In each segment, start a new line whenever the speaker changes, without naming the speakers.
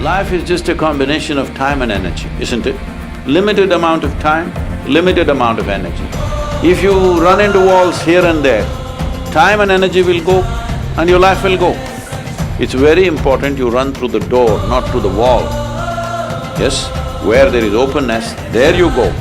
Life is just a combination of time and energy, isn't it? Limited amount of time, limited amount of energy. If you run into walls here and there, time and energy will go and your life will go. It's very important you run through the door, not through the wall. Yes, where there is openness, there you go.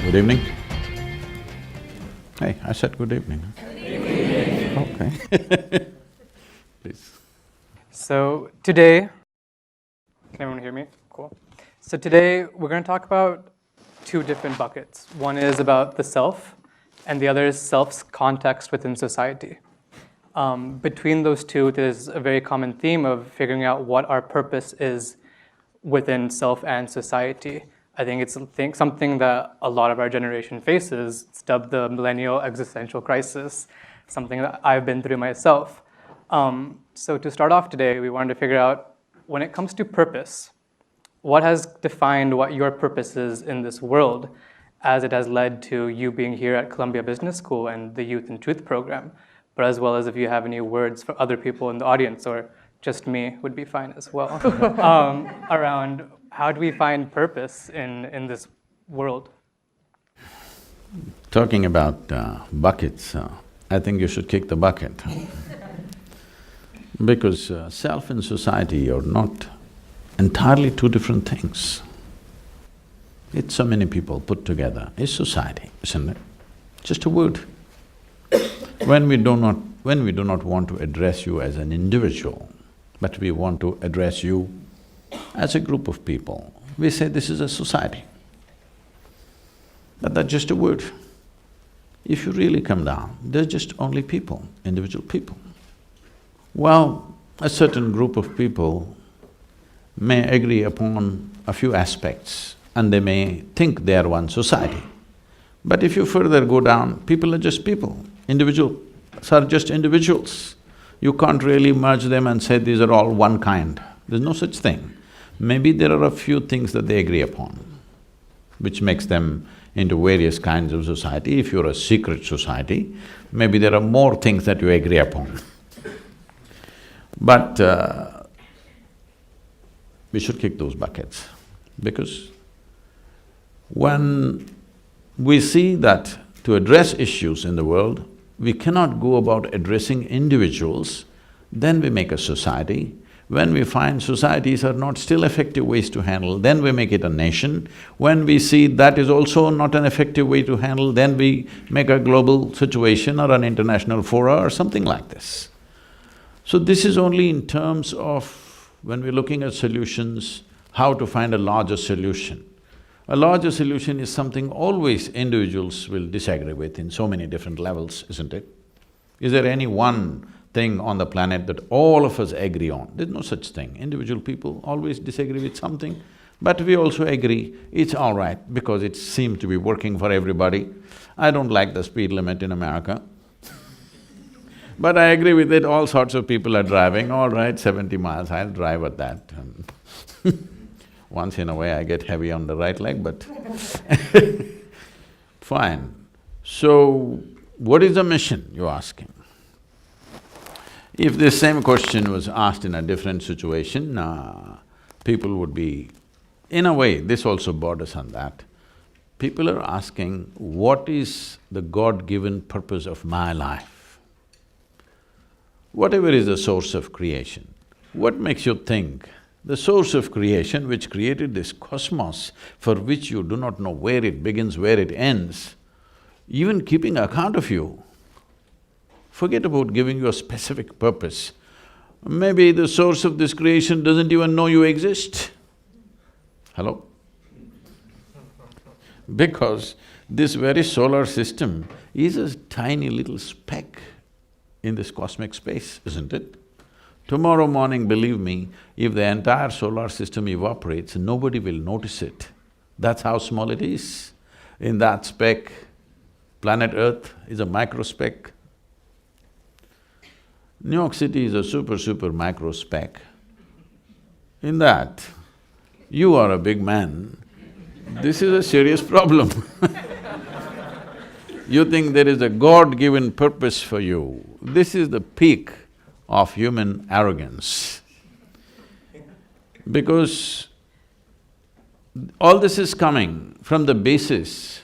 Good evening. Hey, I said good evening. Good evening. Okay. Please.
So today, can everyone hear me? Cool. So today we're going to talk about two different buckets. One is about the self, and the other is self's context within society. Between those two, there's a very common theme of figuring out what our purpose is within self and society. I think it's something that a lot of our generation faces. It's dubbed the millennial existential crisis, something that I've been through myself. So to start off today, we wanted to figure out, when it comes to purpose, what has defined what your purpose is in this world, as it has led to you being here at Columbia Business School and the Youth and Truth program, but as well as if you have any words for other people in the audience, or just me would be fine as well, around how do we find purpose in this world?
Talking about buckets, I think you should kick the bucket. Because self and society are not entirely two different things. It's so many people put together, it's society, isn't it? Just a word. When we do not want to address you as an individual, but we want to address you as a group of people, we say this is a society. But that's just a word. If you really come down, they're just only people, individual people. Well, a certain group of people may agree upon a few aspects and they may think they are one society. But if you further go down, people are just people, individuals are just individuals. You can't really merge them and say these are all one kind. There's no such thing. Maybe there are a few things that they agree upon, which makes them into various kinds of society. If you're a secret society, maybe there are more things that you agree upon. But we should kick those buckets, because when we see that to address issues in the world, we cannot go about addressing individuals, then we make a society. When we find societies are not still effective ways to handle, then we make it a nation. When we see that is also not an effective way to handle, then we make a global situation or an international fora or something like this. So this is only in terms of when we're looking at solutions, how to find a larger solution. A larger solution is something always individuals will disagree with in so many different levels, isn't it? Is there any one thing on the planet that all of us agree on? There's no such thing. Individual people always disagree with something, but we also agree it's all right because it seems to be working for everybody. I don't like the speed limit in America, but I agree with it, all sorts of people are driving, all right, 70 miles, I'll drive at that. Once in a way I get heavy on the right leg, but fine. So, what is the mission, you're asking? If this same question was asked in a different situation, people would be… In a way, this also borders on that. People are asking, what is the God-given purpose of my life? Whatever is the source of creation, what makes you think the source of creation which created this cosmos, for which you do not know where it begins, where it ends, even keeping account of you, forget about giving you a specific purpose. Maybe the source of this creation doesn't even know you exist. Hello? Because this very solar system is a tiny little speck in this cosmic space, isn't it? Tomorrow morning, believe me, if the entire solar system evaporates, nobody will notice it. That's how small it is. In that speck, Planet Earth is a microspeck. New York City is a super microspeck. In that, you are a big man, this is a serious problem. You think there is a God-given purpose for you, this is the peak of human arrogance. Because all this is coming from the basis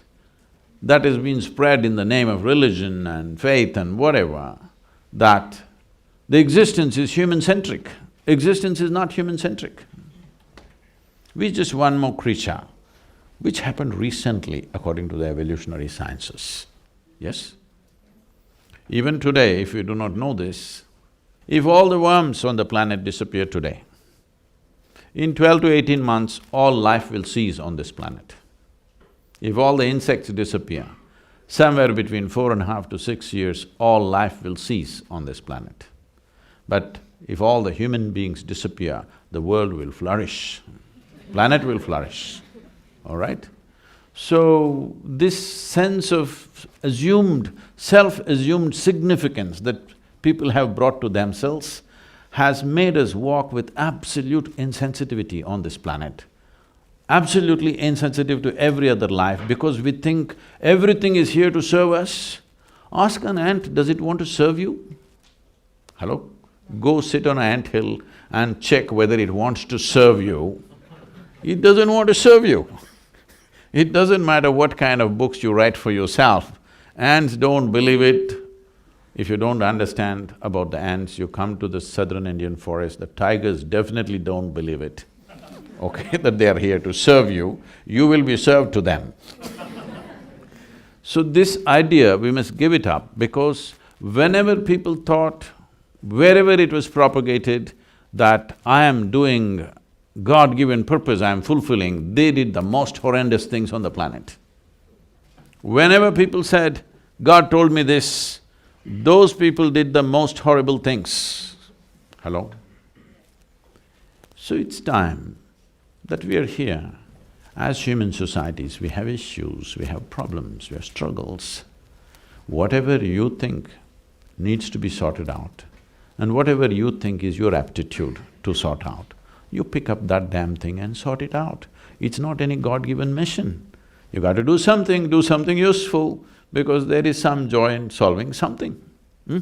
that has been spread in the name of religion and faith and whatever, that the existence is human-centric. Existence is not human-centric. We're just one more creature, which happened recently according to the evolutionary sciences, yes? Even today, if you do not know this, if all the worms on the planet disappear today, in 12 to 18 months, all life will cease on this planet. If all the insects disappear, somewhere between 4.5 to 6 years, all life will cease on this planet. But if all the human beings disappear, the world will flourish, planet will flourish, all right? So, this sense of assumed, self-assumed significance that people have brought to themselves has made us walk with absolute insensitivity on this planet. Absolutely insensitive to every other life because we think everything is here to serve us. Ask an ant, does it want to serve you? Hello? Go sit on an anthill and check whether it wants to serve you. It doesn't want to serve you. It doesn't matter what kind of books you write for yourself, ants don't believe it. If you don't understand about the ants, you come to the southern Indian forest, the tigers definitely don't believe it, okay, that they are here to serve you, you will be served to them. So this idea, we must give it up because whenever people thought, wherever it was propagated, that I am doing God-given purpose, I am fulfilling, they did the most horrendous things on the planet. Whenever people said, God told me this, those people did the most horrible things. Hello? So it's time that we are here. As human societies, we have issues, we have problems, we have struggles. Whatever you think needs to be sorted out, and whatever you think is your aptitude to sort out, you pick up that damn thing and sort it out. It's not any God-given mission. You got to do something useful, because there is some joy in solving something. This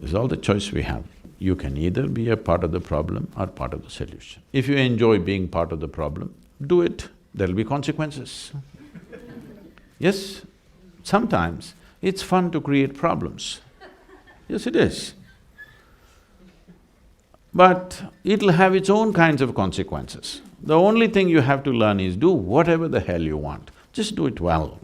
is all the choice we have. You can either be a part of the problem or part of the solution. If you enjoy being part of the problem, do it, there'll be consequences. Yes, sometimes it's fun to create problems. Yes, it is. But it'll have its own kinds of consequences. The only thing you have to learn is do whatever the hell you want, just do it well.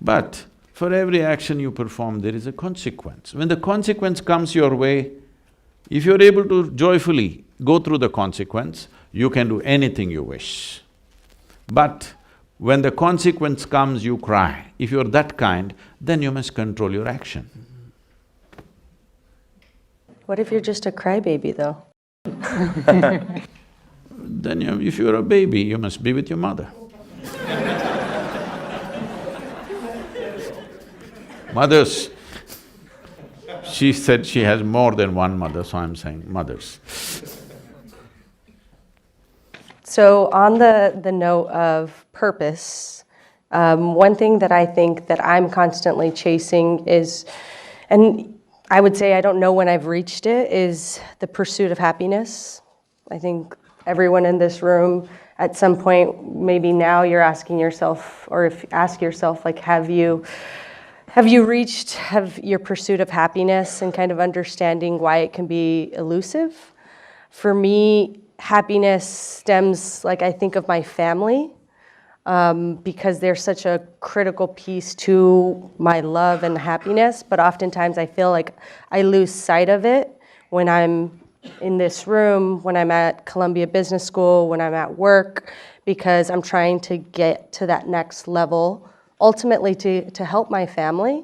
But for every action you perform, there is a consequence. When the consequence comes your way, if you're able to joyfully go through the consequence, you can do anything you wish. But when the consequence comes, you cry. If you're that kind, then you must control your action.
What if you're just a crybaby, though?
Then if you're a baby, you must be with your mother. Mothers, she said she has more than one mother, so I'm saying mothers.
So on the note of purpose, one thing that I think that I'm constantly chasing is, and I would say I don't know when I've reached it, is the pursuit of happiness. I think everyone in this room, at some point, maybe now you're asking yourself, or if ask yourself, like, have you reached your pursuit of happiness and kind of understanding why it can be elusive? For me, happiness stems, like, I think of my family, because they're such a critical piece to my love and happiness, but oftentimes I feel like I lose sight of it when I'm in this room, when I'm at Columbia Business School, when I'm at work, because I'm trying to get to that next level, ultimately to help my family.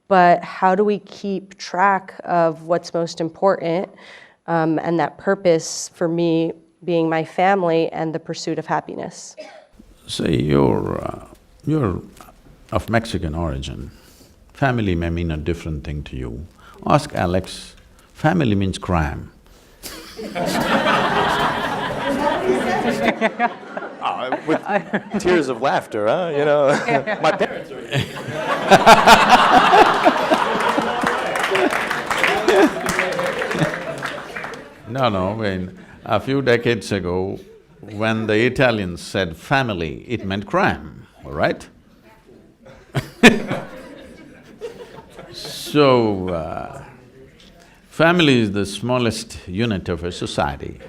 But how do we keep track of what's most important, and that purpose for me being my family and the pursuit of happiness?
Say You're of Mexican origin. Family may mean a different thing to you. Ask Alex, family means crime.
With tears of laughter, huh? You know, my parents are…
No, when a few decades ago, when the Italians said family, it meant crime, all right? So, family is the smallest unit of a society.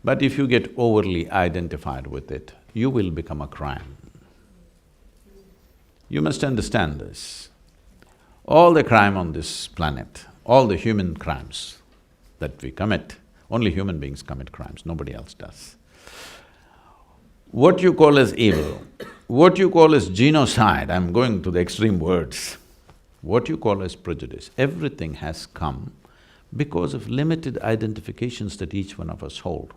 But if you get overly identified with it, you will become a crime. You must understand this. All the crime on this planet, all the human crimes that we commit, only human beings commit crimes, nobody else does. What you call as evil, what you call as genocide, I'm going to the extreme words, what you call as prejudice, everything has come because of limited identifications that each one of us hold.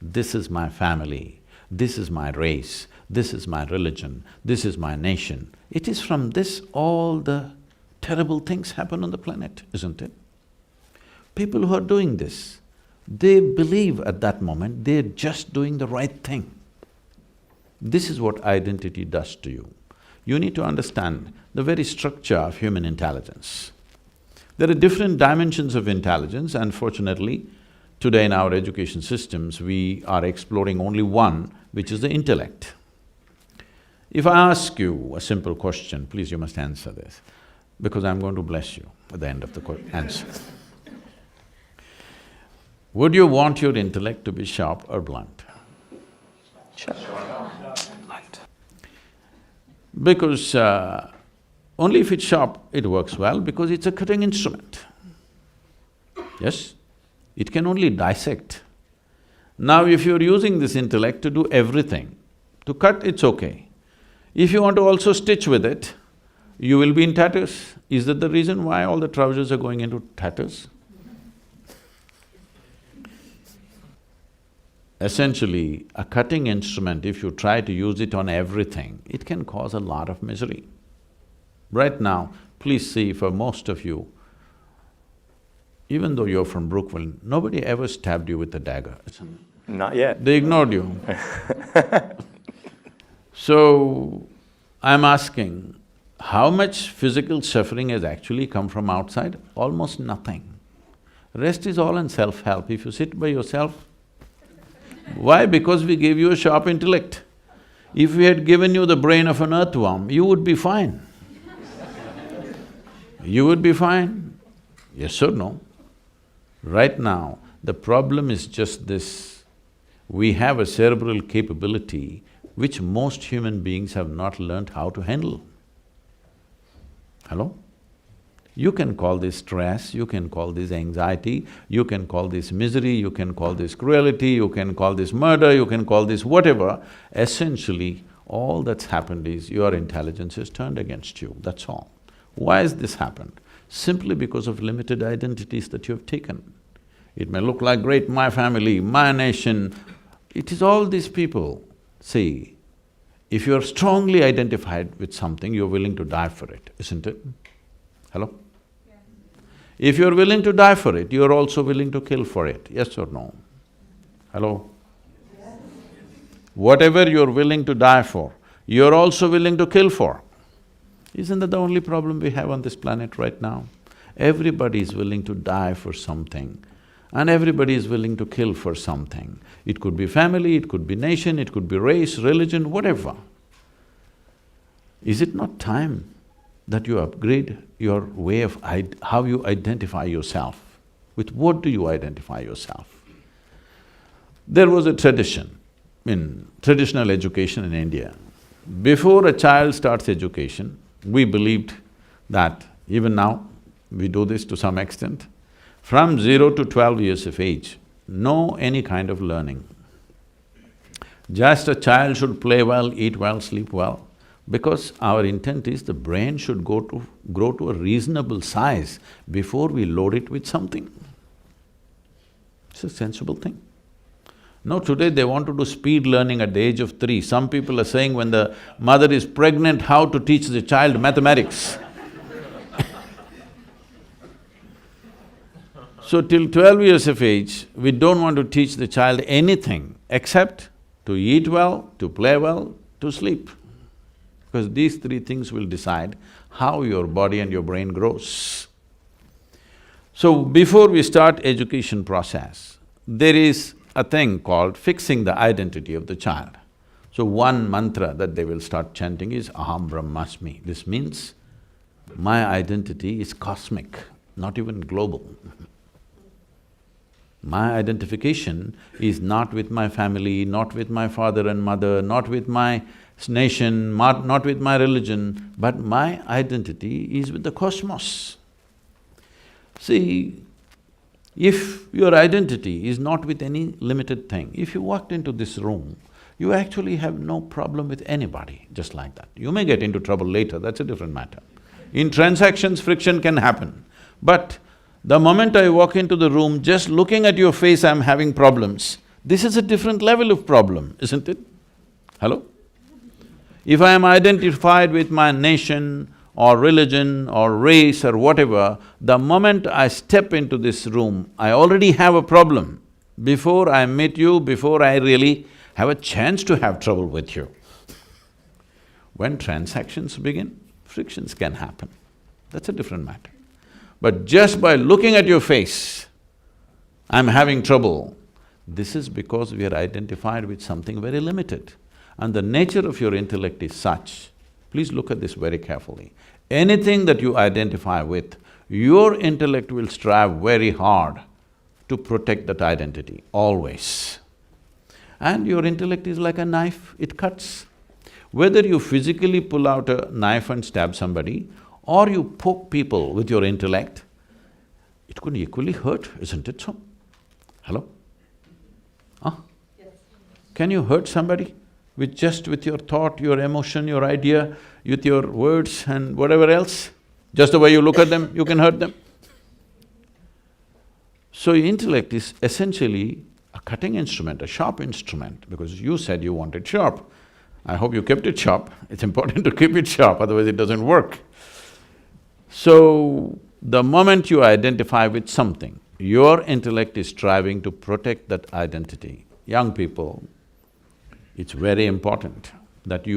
This is my family, this is my race, this is my religion, this is my nation. It is from this all the terrible things happen on the planet, isn't it? People who are doing this, they believe at that moment they're just doing the right thing. This is what identity does to you. You need to understand the very structure of human intelligence. There are different dimensions of intelligence. Unfortunately, today in our education systems, we are exploring only one, which is the intellect. If I ask you a simple question, please you must answer this, because I'm going to bless you at the end of the answer. Would you want your intellect to be sharp or blunt?
Sure.
Blunt.
Because only if it's sharp, it works well, because it's a cutting instrument. Yes? It can only dissect. Now if you're using this intellect to do everything, to cut, it's okay. If you want to also stitch with it, you will be in tatters. Is that the reason why all the trousers are going into tatters? Essentially, a cutting instrument, if you try to use it on everything, it can cause a lot of misery. Right now, please see, for most of you, even though you're from Brooklyn, nobody ever stabbed you with a dagger.
Not yet.
They ignored you. So, I'm asking, how much physical suffering has actually come from outside? Almost nothing. Rest is all in self-help. If you sit by yourself, why? Because we gave you a sharp intellect. If we had given you the brain of an earthworm, you would be fine. You would be fine. Yes or no? Right now, the problem is just this. We have a cerebral capability which most human beings have not learned how to handle. Hello? You can call this stress, you can call this anxiety, you can call this misery, you can call this cruelty, you can call this murder, you can call this whatever. Essentially, all that's happened is your intelligence is turned against you, that's all. Why has this happened? Simply because of limited identities that you have taken. It may look like great, my family, my nation, it is all these people. See, if you're strongly identified with something, you're willing to die for it, isn't it? Hello? Yes. If you're willing to die for it, you're also willing to kill for it, yes or no? Hello? Yes. Whatever you're willing to die for, you're also willing to kill for. Isn't that the only problem we have on this planet right now? Everybody is willing to die for something, and everybody is willing to kill for something. It could be family, it could be nation, it could be race, religion, whatever. Is it not time that you upgrade your way of how you identify yourself? With what do you identify yourself? There was a tradition in traditional education in India. Before a child starts education, we believed that, even now, we do this to some extent, from 0 to 12 years of age, no any kind of learning. Just a child should play well, eat well, sleep well, because our intent is the brain should grow to a reasonable size before we load it with something. It's a sensible thing. No, today they want to do speed learning at the age of 3. Some people are saying when the mother is pregnant, how to teach the child mathematics. So till 12 years of age, we don't want to teach the child anything except to eat well, to play well, to sleep. Because these 3 things will decide how your body and your brain grows. So before we start education process, there is a thing called fixing the identity of the child. So one mantra that they will start chanting is Aham Brahmasmi. This means my identity is cosmic, not even global. My identification is not with my family, not with my father and mother, not with my nation, not with my religion, but my identity is with the cosmos. See, if your identity is not with any limited thing, if you walked into this room, you actually have no problem with anybody, just like that. You may get into trouble later, that's a different matter. In transactions, friction can happen, but the moment I walk into the room, just looking at your face, I'm having problems. This is a different level of problem, isn't it? Hello? If I am identified with my nation or religion or race or whatever, the moment I step into this room, I already have a problem. Before I meet you, before I really have a chance to have trouble with you. When transactions begin, frictions can happen. That's a different matter. But just by looking at your face, I'm having trouble. This is because we are identified with something very limited. And the nature of your intellect is such, please look at this very carefully. Anything that you identify with, your intellect will strive very hard to protect that identity, always. And your intellect is like a knife, it cuts. Whether you physically pull out a knife and stab somebody, or you poke people with your intellect, it could equally hurt, isn't it so? Hello? Huh? Yes. Can you hurt somebody with your thought, your emotion, your idea, with your words and whatever else? Just the way you look at them, you can hurt them. So intellect is essentially a cutting instrument, a sharp instrument, because you said you wanted sharp. I hope you kept it sharp. It's important to keep it sharp, otherwise it doesn't work. So, the moment you identify with something, your intellect is striving to protect that identity. Young people, it's very important that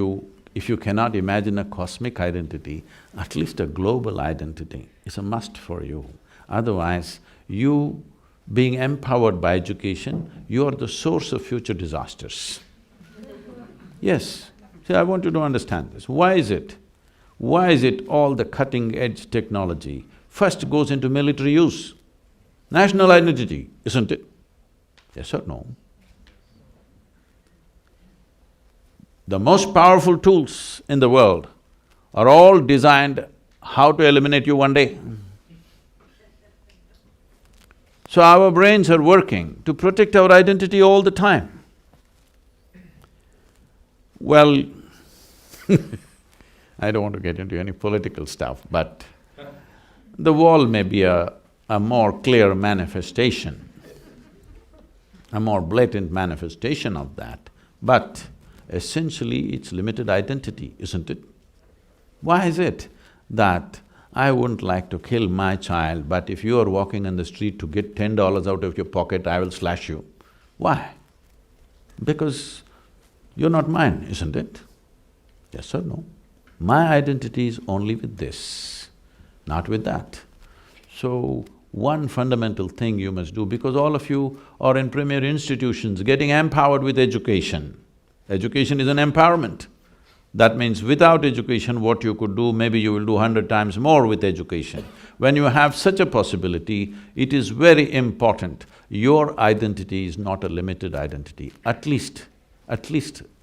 if you cannot imagine a cosmic identity, at least a global identity is a must for you. Otherwise, you being empowered by education, you are the source of future disasters. Yes, see, I want you to understand this. Why is it? Why is it all the cutting-edge technology first goes into military use? National identity, isn't it? Yes or no? The most powerful tools in the world are all designed how to eliminate you one day. So our brains are working to protect our identity all the time. Well, I don't want to get into any political stuff, but the wall may be a more clear manifestation, a more blatant manifestation of that, but essentially it's limited identity, isn't it? Why is it that I wouldn't like to kill my child, but if you are walking on the street to get $10 out of your pocket, I will slash you? Why? Because you're not mine, isn't it? Yes or no? My identity is only with this, not with that. So, one fundamental thing you must do, because all of you are in premier institutions getting empowered with education. Education is an empowerment. That means without education, what you could do, maybe you will do 100 times more with education. When you have such a possibility, it is very important. Your identity is not a limited identity. At least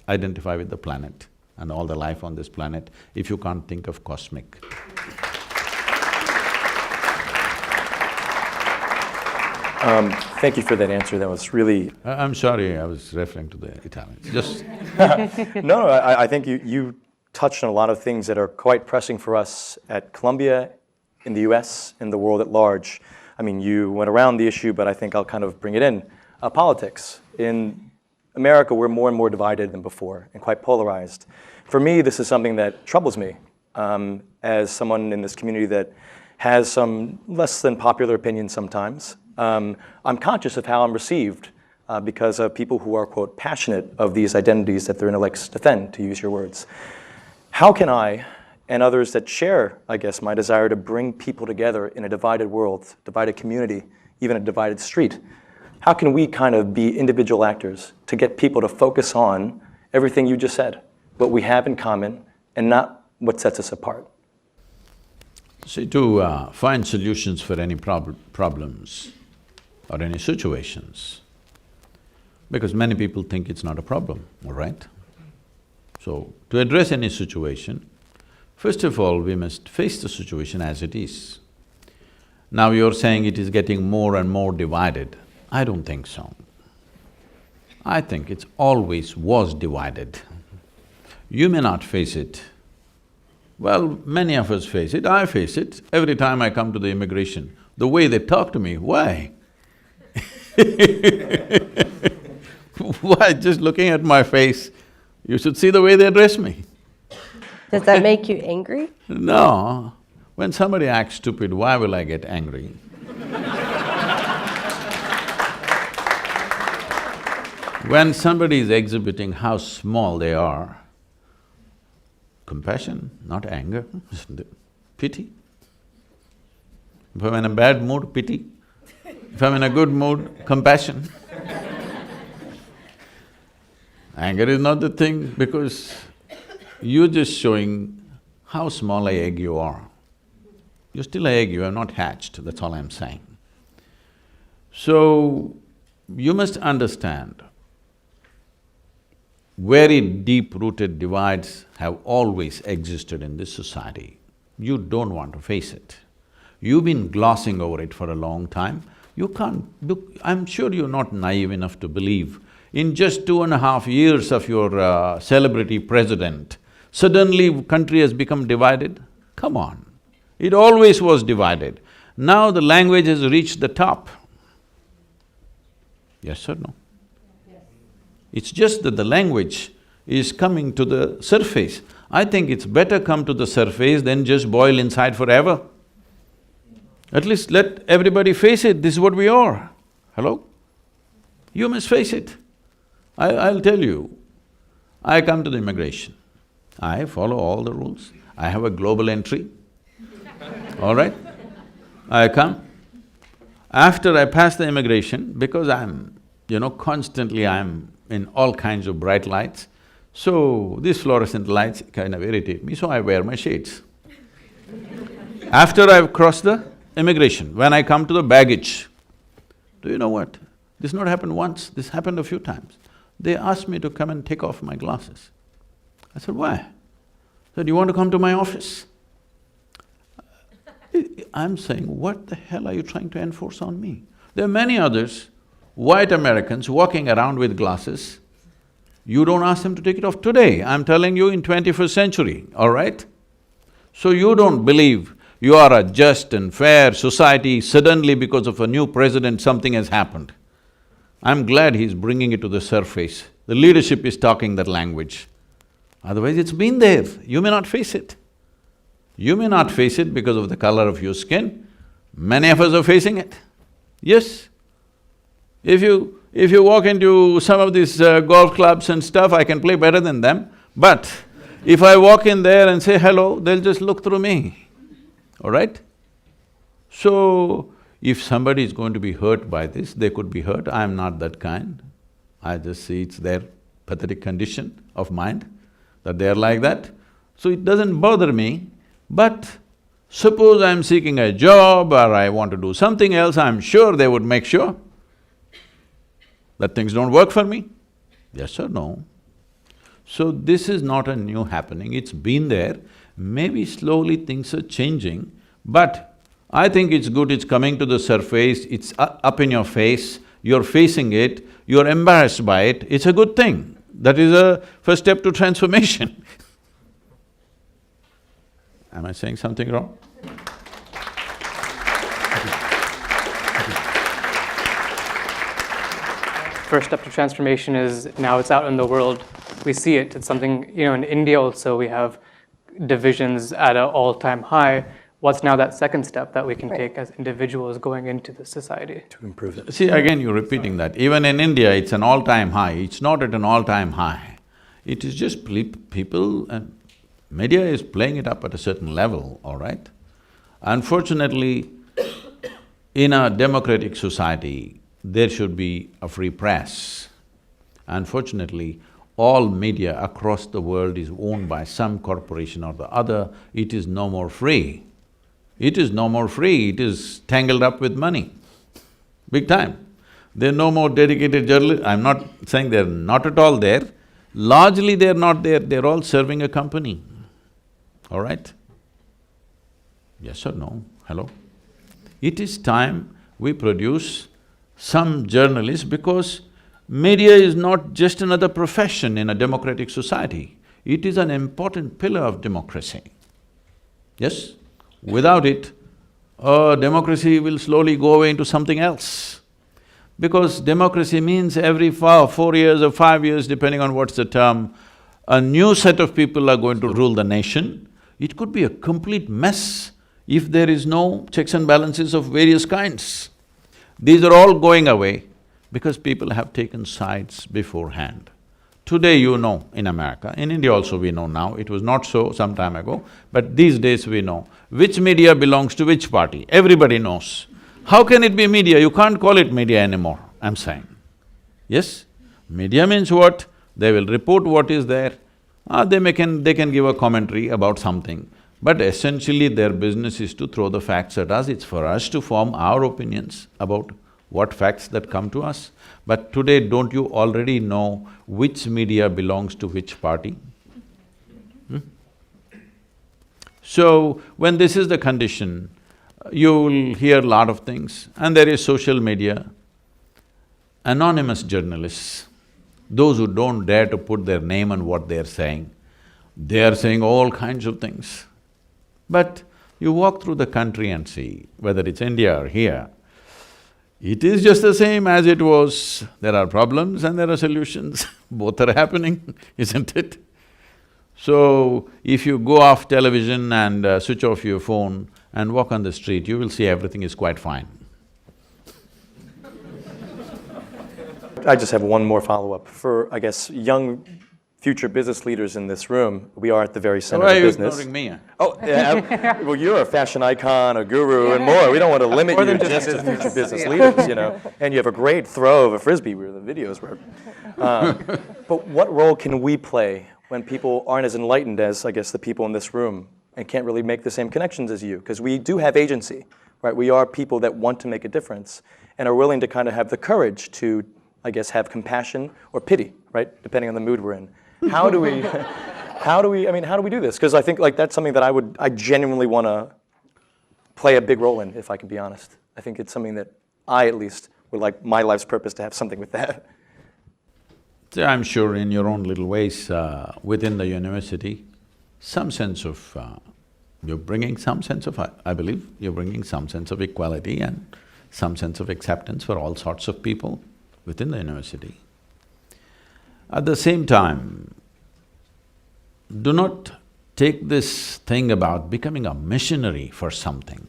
identify with the planet and all the life on this planet, if you can't think of cosmic.
Thank you for that answer. That was really…
I'm sorry, I was referring to the Italians, just…
No, I think you touched on a lot of things that are quite pressing for us at Columbia, in the US, in the world at large. I mean, you went around the issue, but I think I'll kind of bring it in. Politics. In America, we're more and more divided than before and quite polarized. For me, this is something that troubles me as someone in this community that has some less than popular opinions sometimes. I'm conscious of how I'm received because of people who are, quote, passionate of these identities that their intellects defend, to use your words. How can I, and others that share, I guess, my desire to bring people together in a divided world, divided community, even a divided street, how can we kind of be individual actors to get people to focus on everything you just said, what we have in common, and not what sets us apart?
See, to find solutions for any problems or any situations, because many people think it's not a problem, all right? So, to address any situation, first of all, we must face the situation as it is. Now you're saying it is getting more and more divided. I don't think so. I think it's always was divided. You may not face it. Well, many of us face it, I face it. Every time I come to the immigration, the way they talk to me, why? Why? Just looking at my face, you should see the way they address me.
Does that make you angry?
No. When somebody acts stupid, why will I get angry? When somebody is exhibiting how small they are, compassion, not anger, pity. If I'm in a bad mood, pity. If I'm in a good mood, compassion. Anger is not the thing because you're just showing how small an egg you are. You're still an egg, you are not hatched, that's all I'm saying. So, you must understand, very deep-rooted divides have always existed in this society. You don't want to face it. You've been glossing over it for a long time. You can't… look, I'm sure you're not naive enough to believe in just 2.5 years of your celebrity president, suddenly country has become divided? Come on, it always was divided. Now the language has reached the top. Yes or no? Yes. It's just that the language is coming to the surface. I think it's better come to the surface than just boil inside forever. At least let everybody face it, this is what we are. Hello? You must face it. I'll tell you, I come to the immigration, I follow all the rules, I have a global entry, all right? I come. After I pass the immigration, because constantly I'm in all kinds of bright lights, so these fluorescent lights kind of irritate me, so I wear my shades. After I've crossed the immigration, when I come to the baggage, do you know what? This not happened once, this happened a few times. They asked me to come and take off my glasses. I said, why? They said, you want to come to my office? I'm saying, what the hell are you trying to enforce on me? There are many others, white Americans walking around with glasses. You don't ask them to take it off today, I'm telling you in 21st century, all right? So you don't believe you are a just and fair society, suddenly because of a new president something has happened. I'm glad he's bringing it to the surface. The leadership is talking that language. Otherwise it's been there, you may not face it. You may not face it because of the color of your skin, many of us are facing it. Yes. If you walk into some of these golf clubs and stuff, I can play better than them, but if I walk in there and say hello, they'll just look through me, all right? So, if somebody is going to be hurt by this, they could be hurt, I'm not that kind. I just see it's their pathetic condition of mind, that they're like that. So it doesn't bother me, but suppose I'm seeking a job or I want to do something else, I'm sure they would make sure that things don't work for me. Yes or no? So this is not a new happening, it's been there. Maybe slowly things are changing, but I think it's good, it's coming to the surface, it's up in your face, you're facing it, you're embarrassed by it, it's a good thing. That is a first step to transformation. Am I saying something wrong?
first step to transformation is now it's out in the world. We see it. It's something, in India also we have divisions at an all-time high. What's now that second step that we can take as individuals going into the society?
To improve it.
See, again, you're repeating that. Even in India, it's an all-time high. It's not at an all-time high. It is just people and media is playing it up at a certain level, all right? Unfortunately, in a democratic society, there should be a free press. Unfortunately, all media across the world is owned by some corporation or the other. It is no more free. It is no more free, it is tangled up with money, big time. There are no more dedicated journalists. I'm not saying they're not at all there. Largely they're not there, they're all serving a company, all right? Yes or no? Hello? It is time we produce some journalists because media is not just another profession in a democratic society. It is an important pillar of democracy. Yes? Without it, democracy will slowly go away into something else. Because democracy means every 4 years or 5 years, depending on what's the term, a new set of people are going to rule the nation. It could be a complete mess if there is no checks and balances of various kinds. These are all going away because people have taken sides beforehand. Today you know in America, in India also we know now, it was not so some time ago, but these days we know which media belongs to which party, everybody knows. How can it be media? You can't call it media anymore, I'm saying. Yes? Media means what? They will report what is there, they can give a commentary about something, but essentially their business is to throw the facts at us, it's for us to form our opinions about what facts that come to us. But today, don't you already know which media belongs to which party? So, when this is the condition, you will hear a lot of things, and there is social media, anonymous journalists, those who don't dare to put their name on what they're saying, they are saying all kinds of things. But you walk through the country and see, whether it's India or here, it is just the same as it was. There are problems and there are solutions, both are happening, isn't it? So, if you go off television and switch off your phone and walk on the street, you will see everything is quite fine.
I just have one more follow-up. For, I guess, young future business leaders in this room, we are at the very center of business.
Why are you ignoring me?
Oh, yeah, well, you're a fashion icon, a guru, and more. We don't want to limit you just to future business leaders, And you have a great throw of a Frisbee where the videos were. But what role can we play when people aren't as enlightened as, I guess, the people in this room and can't really make the same connections as you? Because we do have agency, right? We are people that want to make a difference and are willing to kind of have the courage to, I guess, have compassion or pity, right? Depending on the mood we're in. How do we do this? Because I think that's something that I genuinely want to play a big role in, if I can be honest. I think it's something that I, at least, would like my life's purpose to have something with that.
So I'm sure in your own little ways, within the university, some sense of… you're bringing some sense of… I believe you're bringing some sense of equality and some sense of acceptance for all sorts of people within the university. At the same time, do not take this thing about becoming a missionary for something,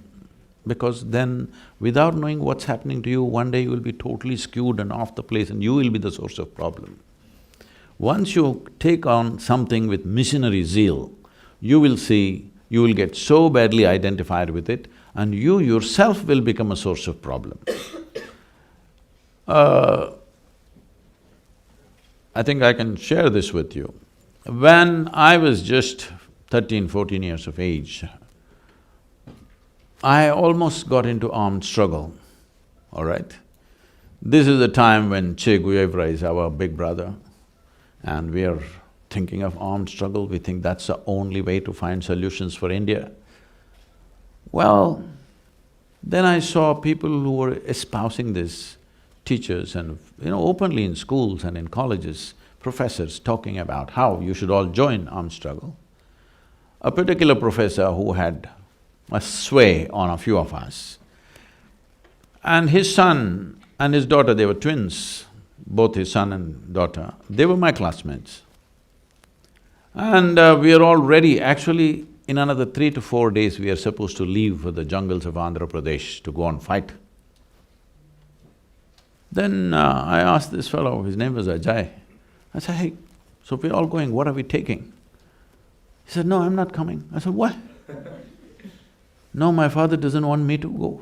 because then without knowing what's happening to you, one day you will be totally skewed and off the place and you will be the source of problem. Once you take on something with missionary zeal, you will see, you will get so badly identified with it and you yourself will become a source of problem. I think I can share this with you. When I was just 13, 14 years of age, I almost got into armed struggle, all right? This is the time when Che Guevara is our big brother and we are thinking of armed struggle, we think that's the only way to find solutions for India. Well, then I saw people who were espousing this, teachers and openly in schools and in colleges, professors talking about how you should all join armed struggle. A particular professor who had a sway on a few of us, and his son and his daughter, they were twins, both his son and daughter, they were my classmates. And we are all ready. Actually, in another 3 to 4 days, we are supposed to leave for the jungles of Andhra Pradesh to go and fight. Then I asked this fellow, his name was Ajay, I said, hey, so we're all going, what are we taking? He said, no, I'm not coming. I said, why? No, my father doesn't want me to go.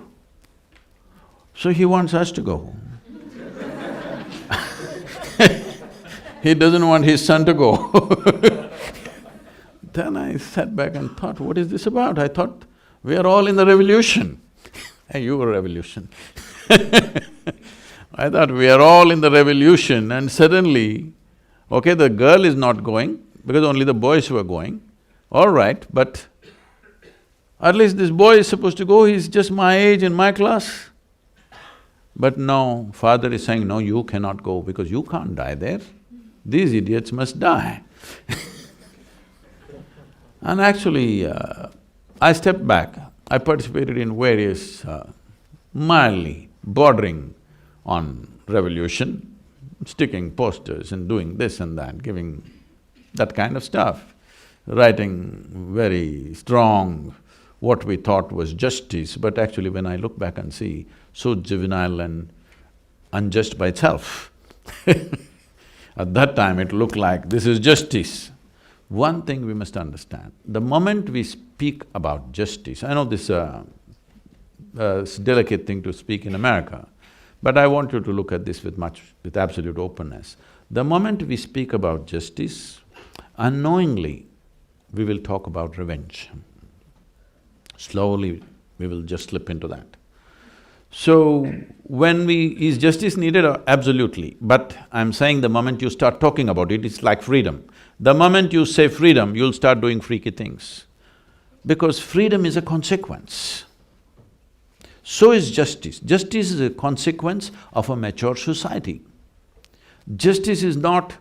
So he wants us to go. He doesn't want his son to go. Then I sat back and thought, what is this about? I thought, we are all in the revolution. Hey, you were revolution. I thought we are all in the revolution and suddenly, okay, the girl is not going because only the boys were going, all right, but at least this boy is supposed to go, he's just my age in my class. But no, father is saying, no, you cannot go because you can't die there. These idiots must die. And actually, I stepped back. I participated in various mildly bordering on revolution, sticking posters and doing this and that, giving that kind of stuff, writing very strong what we thought was justice, but actually when I look back and see, so juvenile and unjust by itself. At that time it looked like this is justice. One thing we must understand, the moment we speak about justice, I know this is a delicate thing to speak in America, but I want you to look at this with absolute openness. The moment we speak about justice, unknowingly we will talk about revenge. Slowly we will just slip into that. So, is justice needed? Absolutely. But I'm saying the moment you start talking about it, it's like freedom. The moment you say freedom, you'll start doing freaky things. Because freedom is a consequence. So is justice. Justice is a consequence of a mature society. Justice is not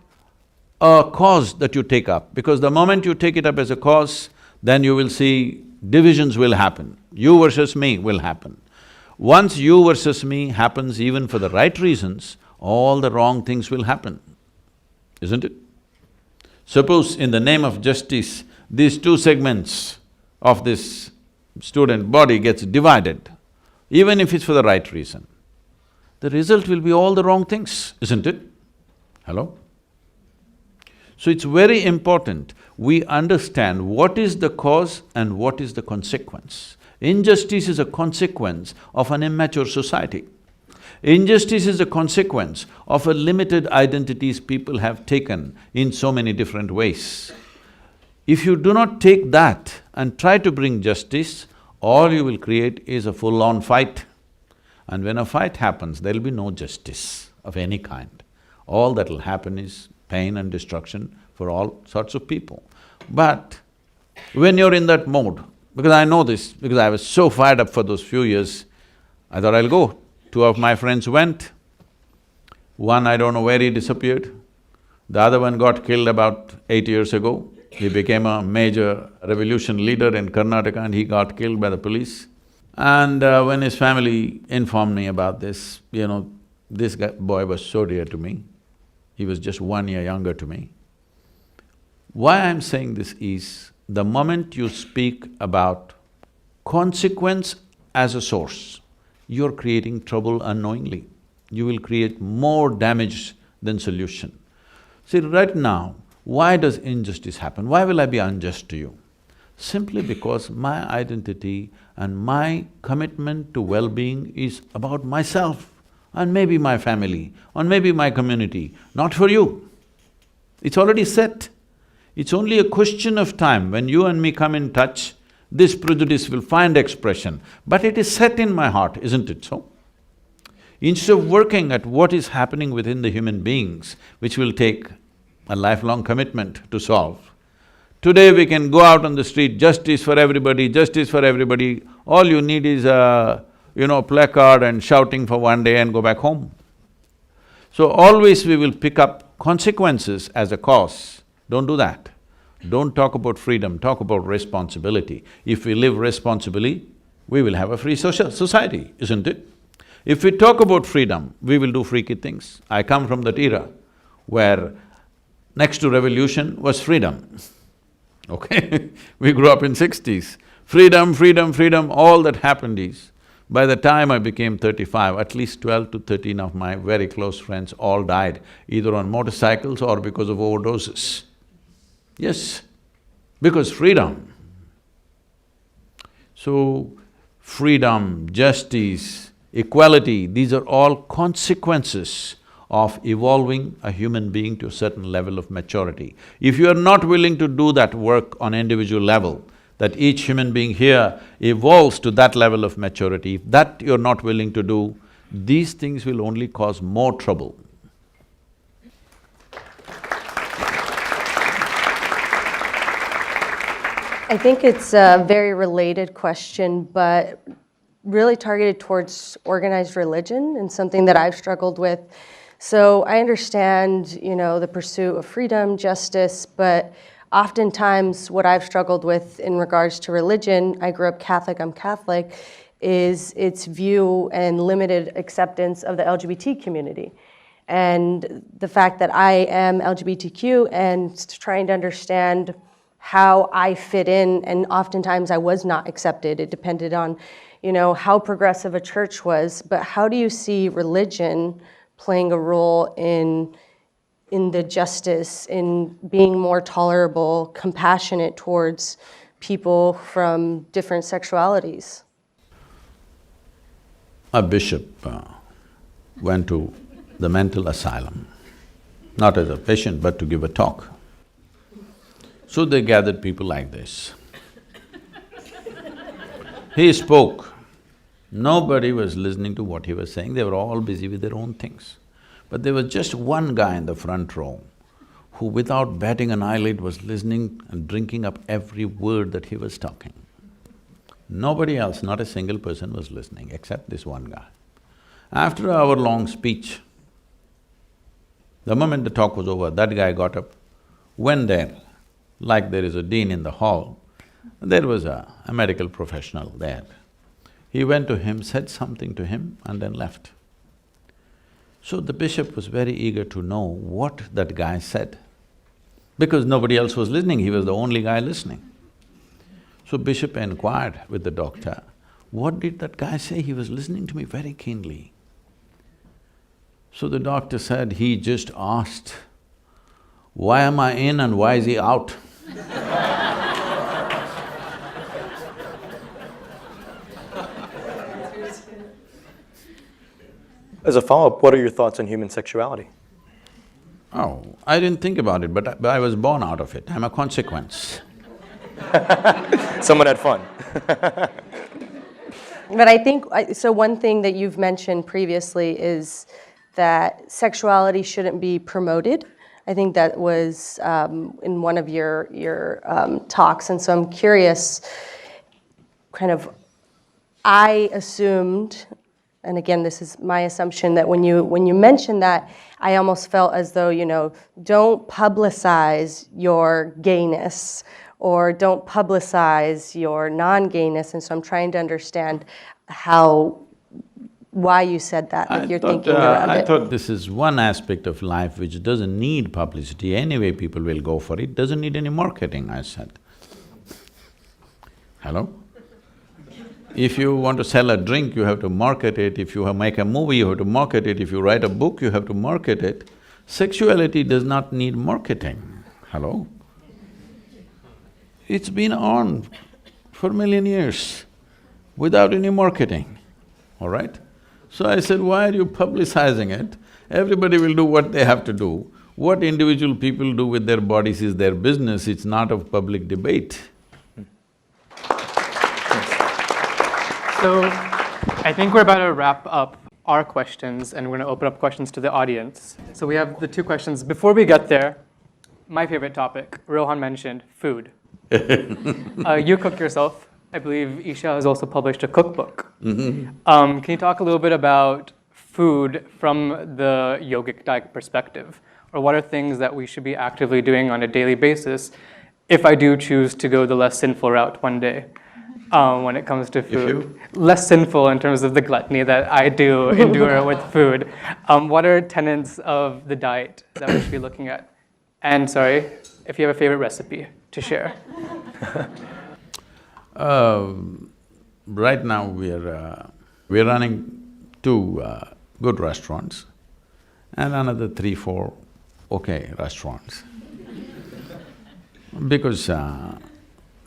a cause that you take up, because the moment you take it up as a cause, then you will see divisions will happen. You versus me will happen. Once you versus me happens even for the right reasons, all the wrong things will happen, isn't it? Suppose in the name of justice, these two segments of this student body gets divided, even if it's for the right reason, the result will be all the wrong things, isn't it? Hello? So it's very important we understand what is the cause and what is the consequence. Injustice is a consequence of an immature society. Injustice is a consequence of a limited identities people have taken in so many different ways. If you do not take that and try to bring justice, all you will create is a full-on fight. And when a fight happens, there'll be no justice of any kind. All that'll happen is pain and destruction for all sorts of people. But when you're in that mode, because I know this, because I was so fired up for those few years, I thought I'll go. Two of my friends went. One, I don't know where he disappeared. The other one got killed about 8 years ago. He became a major revolution leader in Karnataka and he got killed by the police. And when his family informed me about this, this boy was so dear to me. He was just 1 year younger to me. Why I'm saying this is, the moment you speak about consequence as a source, you're creating trouble unknowingly. You will create more damage than solution. See, right now, why does injustice happen? Why will I be unjust to you? Simply because my identity and my commitment to well-being is about myself and maybe my family, or maybe my community, not for you. It's already set. It's only a question of time when you and me come in touch, this prejudice will find expression, but it is set in my heart, isn't it so? Instead of working at what is happening within the human beings, which will take a lifelong commitment to solve, today we can go out on the street, justice for everybody, justice for everybody, all you need is a, placard and shouting for one day and go back home. So always we will pick up consequences as a cause. Don't do that. Don't talk about freedom, talk about responsibility. If we live responsibly, we will have a free society, isn't it? If we talk about freedom, we will do freaky things. I come from that era where next to revolution was freedom, okay? We grew up in 60s. Freedom, freedom, freedom, all that happened is, by the time I became 35, at least 12 to 13 of my very close friends all died, either on motorcycles or because of overdoses. Yes, because freedom. So, freedom, justice, equality, these are all consequences of evolving a human being to a certain level of maturity. If you are not willing to do that work on individual level, that each human being here evolves to that level of maturity, if that you're not willing to do, these things will only cause more trouble.
I think it's a very related question, but really targeted towards organized religion and something that I've struggled with. So I understand, the pursuit of freedom, justice, but oftentimes what I've struggled with in regards to religion, I grew up Catholic, I'm Catholic, is its view and limited acceptance of the LGBT community. And the fact that I am LGBTQ and trying to understand how I fit in, and oftentimes I was not accepted. It depended on, how progressive a church was, but how do you see religion playing a role in the justice, in being more tolerable, compassionate towards people from different sexualities?
A bishop went to the mental asylum, not as a patient but to give a talk. So they gathered people like this. He spoke. Nobody was listening to what he was saying, they were all busy with their own things. But there was just one guy in the front row who without batting an eyelid was listening and drinking up every word that he was talking. Nobody else, not a single person was listening except this one guy. After an hour-long speech, the moment the talk was over, that guy got up, went there, like there is a dean in the hall, there was a medical professional there. He went to him, said something to him and then left. So the bishop was very eager to know what that guy said, because nobody else was listening, he was the only guy listening. So bishop inquired with the doctor, what did that guy say? He was listening to me very keenly. So the doctor said, he just asked, why am I in and why is he out?
As a follow-up, what are your thoughts on human sexuality?
Oh, I didn't think about it, but I was born out of it. I'm a consequence.
Someone had fun.
But I think, so one thing that you've mentioned previously is that sexuality shouldn't be promoted. I think that was in one of your talks, and so I'm curious, I assumed, and again, this is my assumption, that when you mentioned that, I almost felt as though, don't publicize your gayness, or don't publicize your non-gayness, and so I'm trying to understand why you said that, like you're thinking around it.
I thought this is one aspect of life which doesn't need publicity, anyway people will go for it, doesn't need any marketing, I said. Hello? If you want to sell a drink, you have to market it. If you make a movie, you have to market it. If you write a book, you have to market it. Sexuality does not need marketing. Hello? It's been on for a million years without any marketing, all right? So I said, why are you publicizing it? Everybody will do what they have to do. What individual people do with their bodies is their business, it's not of public debate.
So, I think we're about to wrap up our questions and we're gonna open up questions to the audience. So we have the two questions. Before we get there, my favorite topic, Rohan mentioned food. You cook yourself. I believe Isha has also published a cookbook. Can you talk a little bit about food from the yogic diet perspective? Or what are things that we should be actively doing on a daily basis if I do choose to go the less sinful route one day? when it comes to food.
you?
Less sinful in terms of the gluttony that I do endure with food. What are tenets of the diet that we should be looking at? And sorry, if you have a favorite recipe to share.
Right now we're running two good restaurants and another 3, 4 okay restaurants. Because I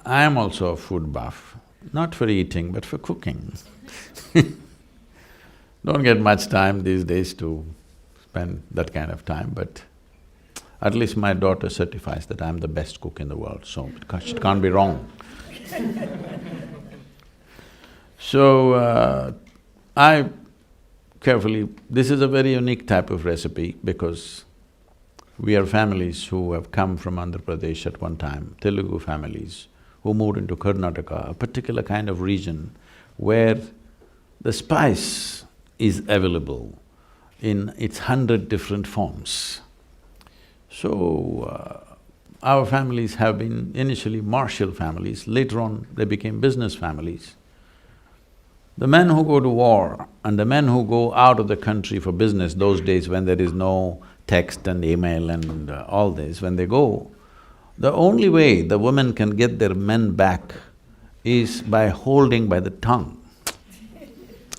am also a food buff, not for eating but for cooking. Don't get much time these days to spend that kind of time, but at least my daughter certifies that I'm the best cook in the world, so it can't be wrong. So, I carefully… This is a very unique type of recipe because we are families who have come from Andhra Pradesh at one time, Telugu families, who moved into Karnataka, a particular kind of region where the spice is available in its 100 different forms. So, our families have been initially martial families, later on they became business families. The men who go to war and the men who go out of the country for business, those days when there is no text and email and all this, when they go, the only way the women can get their men back is by holding by the tongue.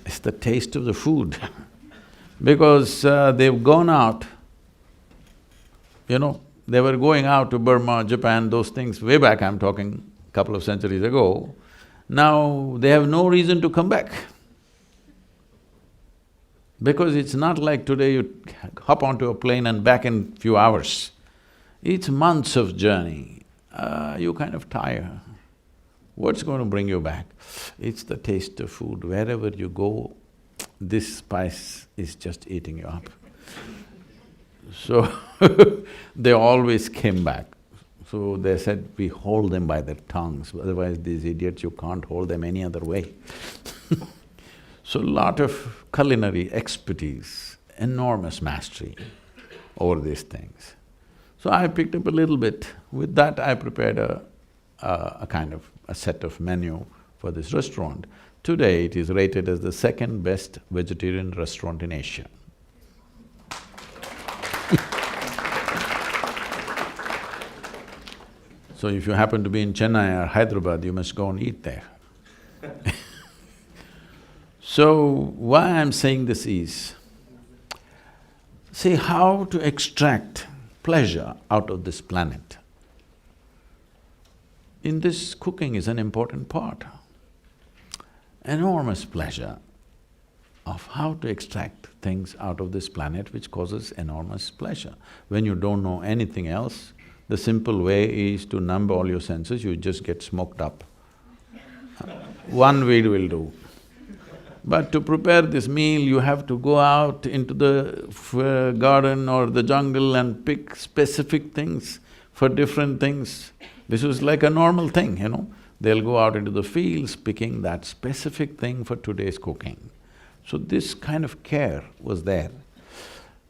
It's the taste of the food because they've gone out, you know, they were going out to Burma, Japan, those things way back, I'm talking a couple of centuries ago. Now they have no reason to come back. Because it's not like today you hop onto a plane and back in few hours. It's months of journey, you kind of tire. What's going to bring you back? It's the taste of food. Wherever you go, this spice is just eating you up. So they always came back. So they said, we hold them by their tongues, otherwise these idiots, you can't hold them any other way. So lot of culinary expertise, enormous mastery over these things. So I picked up a little bit. With that, I prepared a kind of a set of menu for this restaurant. Today, it is rated as the second best vegetarian restaurant in Asia. So if you happen to be in Chennai or Hyderabad, you must go and eat there. So, why I'm saying this is, see how to extract pleasure out of this planet. In this, cooking is an important part. Enormous pleasure of how to extract things out of this planet which causes enormous pleasure. When you don't know anything else, the simple way is to numb all your senses, you just get smoked up. One weed will do. But to prepare this meal, you have to go out into the garden or the jungle and pick specific things for different things. This is like a normal thing, you know. They'll go out into the fields picking that specific thing for today's cooking. So this kind of care was there.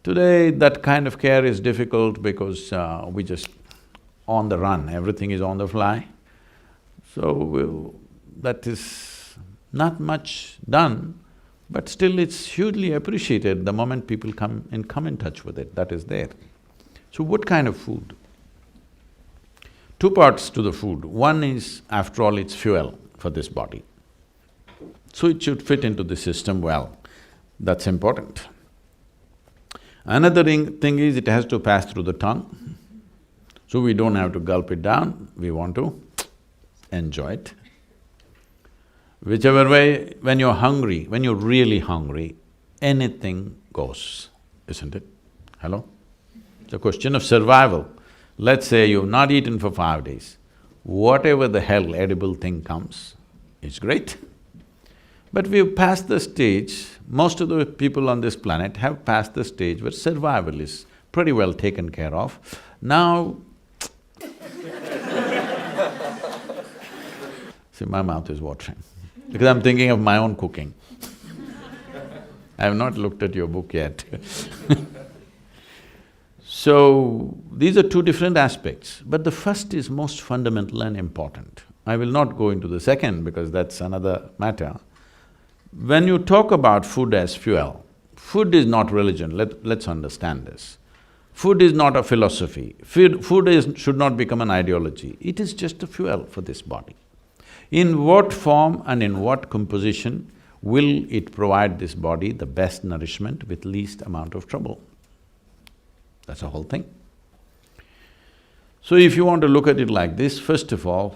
Today, that kind of care is difficult because we just on the run, everything is on the fly. So that is not much done, but still it's hugely appreciated the moment people come in touch with it, that is there. So what kind of food? Two parts to the food. One is, after all, it's fuel for this body. So it should fit into the system well, that's important. Another thing is, it has to pass through the tongue. So we don't have to gulp it down, we want to enjoy it. Whichever way, when you're hungry, when you're really hungry, anything goes, isn't it? Hello? It's a question of survival. Let's say you've not eaten for 5 days, whatever the hell edible thing comes, it's great. But we've passed the stage, most of the people on this planet have passed the stage where survival is pretty well taken care of. Now, see, my mouth is watering because I'm thinking of my own cooking. I have not looked at your book yet. So, these are two different aspects, but the first is most fundamental and important. I will not go into the second because that's another matter. When you talk about food as fuel, food is not religion, let's understand this. Food is not a philosophy, should not become an ideology, it is just a fuel for this body. In what form and in what composition will it provide this body the best nourishment with least amount of trouble? That's the whole thing. So if you want to look at it like this, first of all,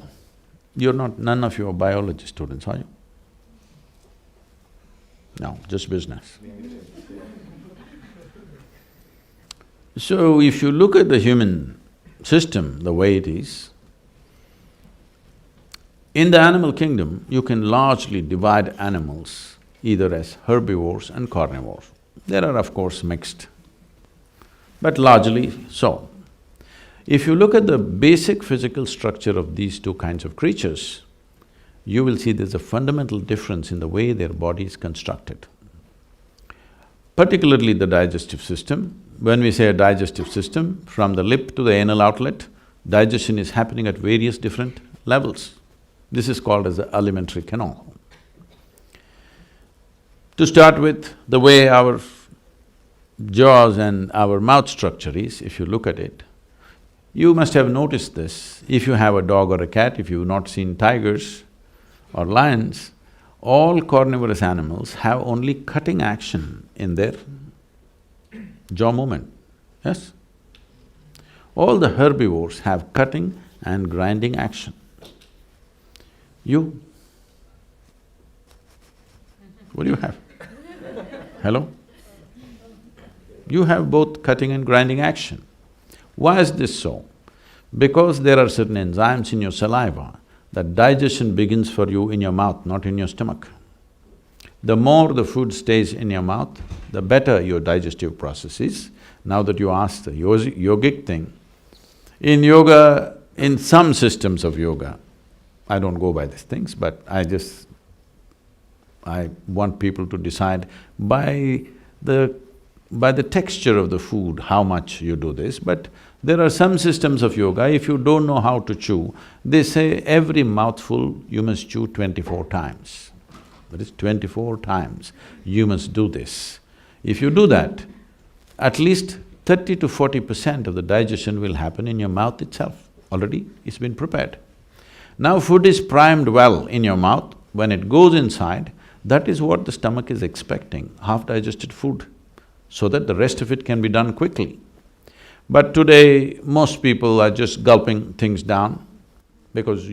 none of you are biology students, are you? No, just business. So if you look at the human system the way it is, in the animal kingdom, you can largely divide animals either as herbivores and carnivores. There are of course mixed, but largely so. If you look at the basic physical structure of these two kinds of creatures, you will see there's a fundamental difference in the way their body is constructed. Particularly the digestive system. When we say a digestive system, from the lip to the anal outlet, digestion is happening at various different levels. This is called as the alimentary canal. To start with, the way our jaws and our mouth structure is, if you look at it, you must have noticed this. If you have a dog or a cat, if you've not seen tigers or lions, all carnivorous animals have only cutting action in their jaw movement, yes? All the herbivores have cutting and grinding action. You? What do you have? Hello? You have both cutting and grinding action. Why is this so? Because there are certain enzymes in your saliva that digestion begins for you in your mouth, not in your stomach. The more the food stays in your mouth, the better your digestive process is. Now that you asked the yogic thing, in yoga, in some systems of yoga, I don't go by these things, but I want people to decide by the texture of the food, how much you do this, but there are some systems of yoga, if you don't know how to chew, they say every mouthful you must chew 24 times. That is 24 times you must do this. If you do that, at least 30 to 40% of the digestion will happen in your mouth itself, already it's been prepared. Now food is primed well in your mouth, when it goes inside, that is what the stomach is expecting, half-digested food, so that the rest of it can be done quickly. But today, most people are just gulping things down because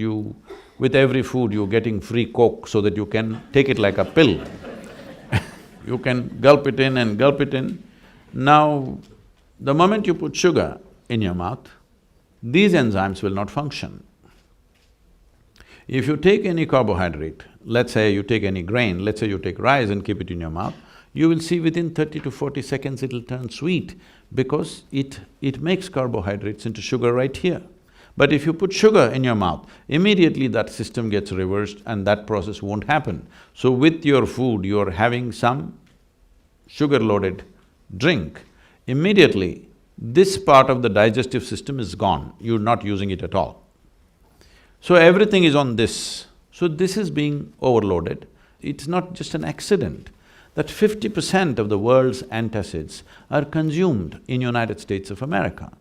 with every food you're getting free Coke so that you can take it like a pill. You can gulp it in and gulp it in. Now, the moment you put sugar in your mouth, these enzymes will not function. If you take any carbohydrate, let's say you take any grain, let's say you take rice and keep it in your mouth, you will see within 30 to 40 seconds it'll turn sweet because it makes carbohydrates into sugar right here. But if you put sugar in your mouth, immediately that system gets reversed and that process won't happen. So with your food, you're having some sugar-loaded drink, immediately this part of the digestive system is gone, you're not using it at all. So everything is on this. So this is being overloaded. It's not just an accident that 50% of the world's antacids are consumed in United States of America.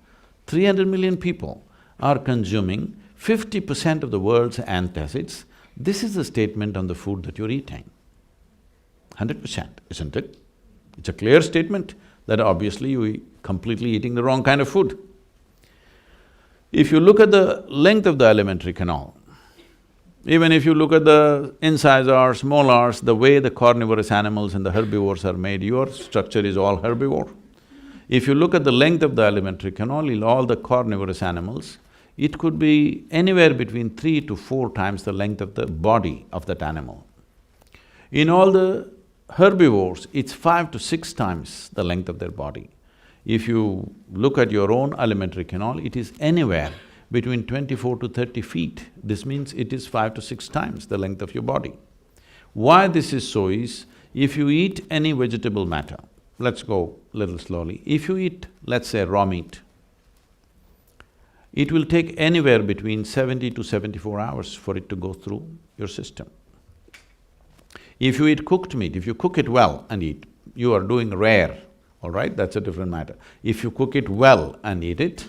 300 million people are consuming 50% of the world's antacids. This is a statement on the food that you're eating. 100%, isn't it? It's a clear statement that obviously you're completely eating the wrong kind of food. If you look at the length of the alimentary canal, even if you look at the incisors, molars, the way the carnivorous animals and the herbivores are made, your structure is all herbivore. If you look at the length of the alimentary canal in all the carnivorous animals, it could be anywhere between 3 to 4 times the length of the body of that animal. In all the herbivores, it's 5 to 6 times the length of their body. If you look at your own alimentary canal, it is anywhere between 24 to 30 feet. This means it is 5 to 6 times the length of your body. Why this is so is, if you eat any vegetable matter, let's go little slowly, if you eat, let's say, raw meat, it will take anywhere between 70 to 74 hours for it to go through your system. If you eat cooked meat, if you cook it well and eat, you are doing rare, all right, that's a different matter. If you cook it well and eat it,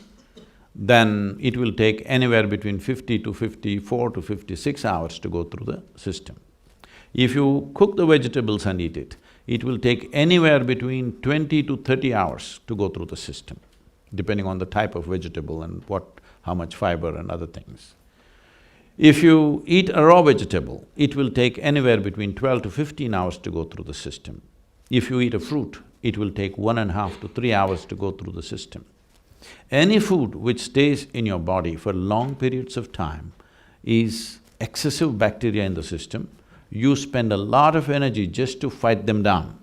then it will take anywhere between 50 to 54 to 56 hours to go through the system. If you cook the vegetables and eat it will take anywhere between 20 to 30 hours to go through the system, depending on the type of vegetable and how much fiber and other things. If you eat a raw vegetable, it will take anywhere between 12 to 15 hours to go through the system. If you eat a fruit, it will take 1.5 to 3 hours to go through the system. Any food which stays in your body for long periods of time is excessive bacteria in the system. You spend a lot of energy just to fight them down.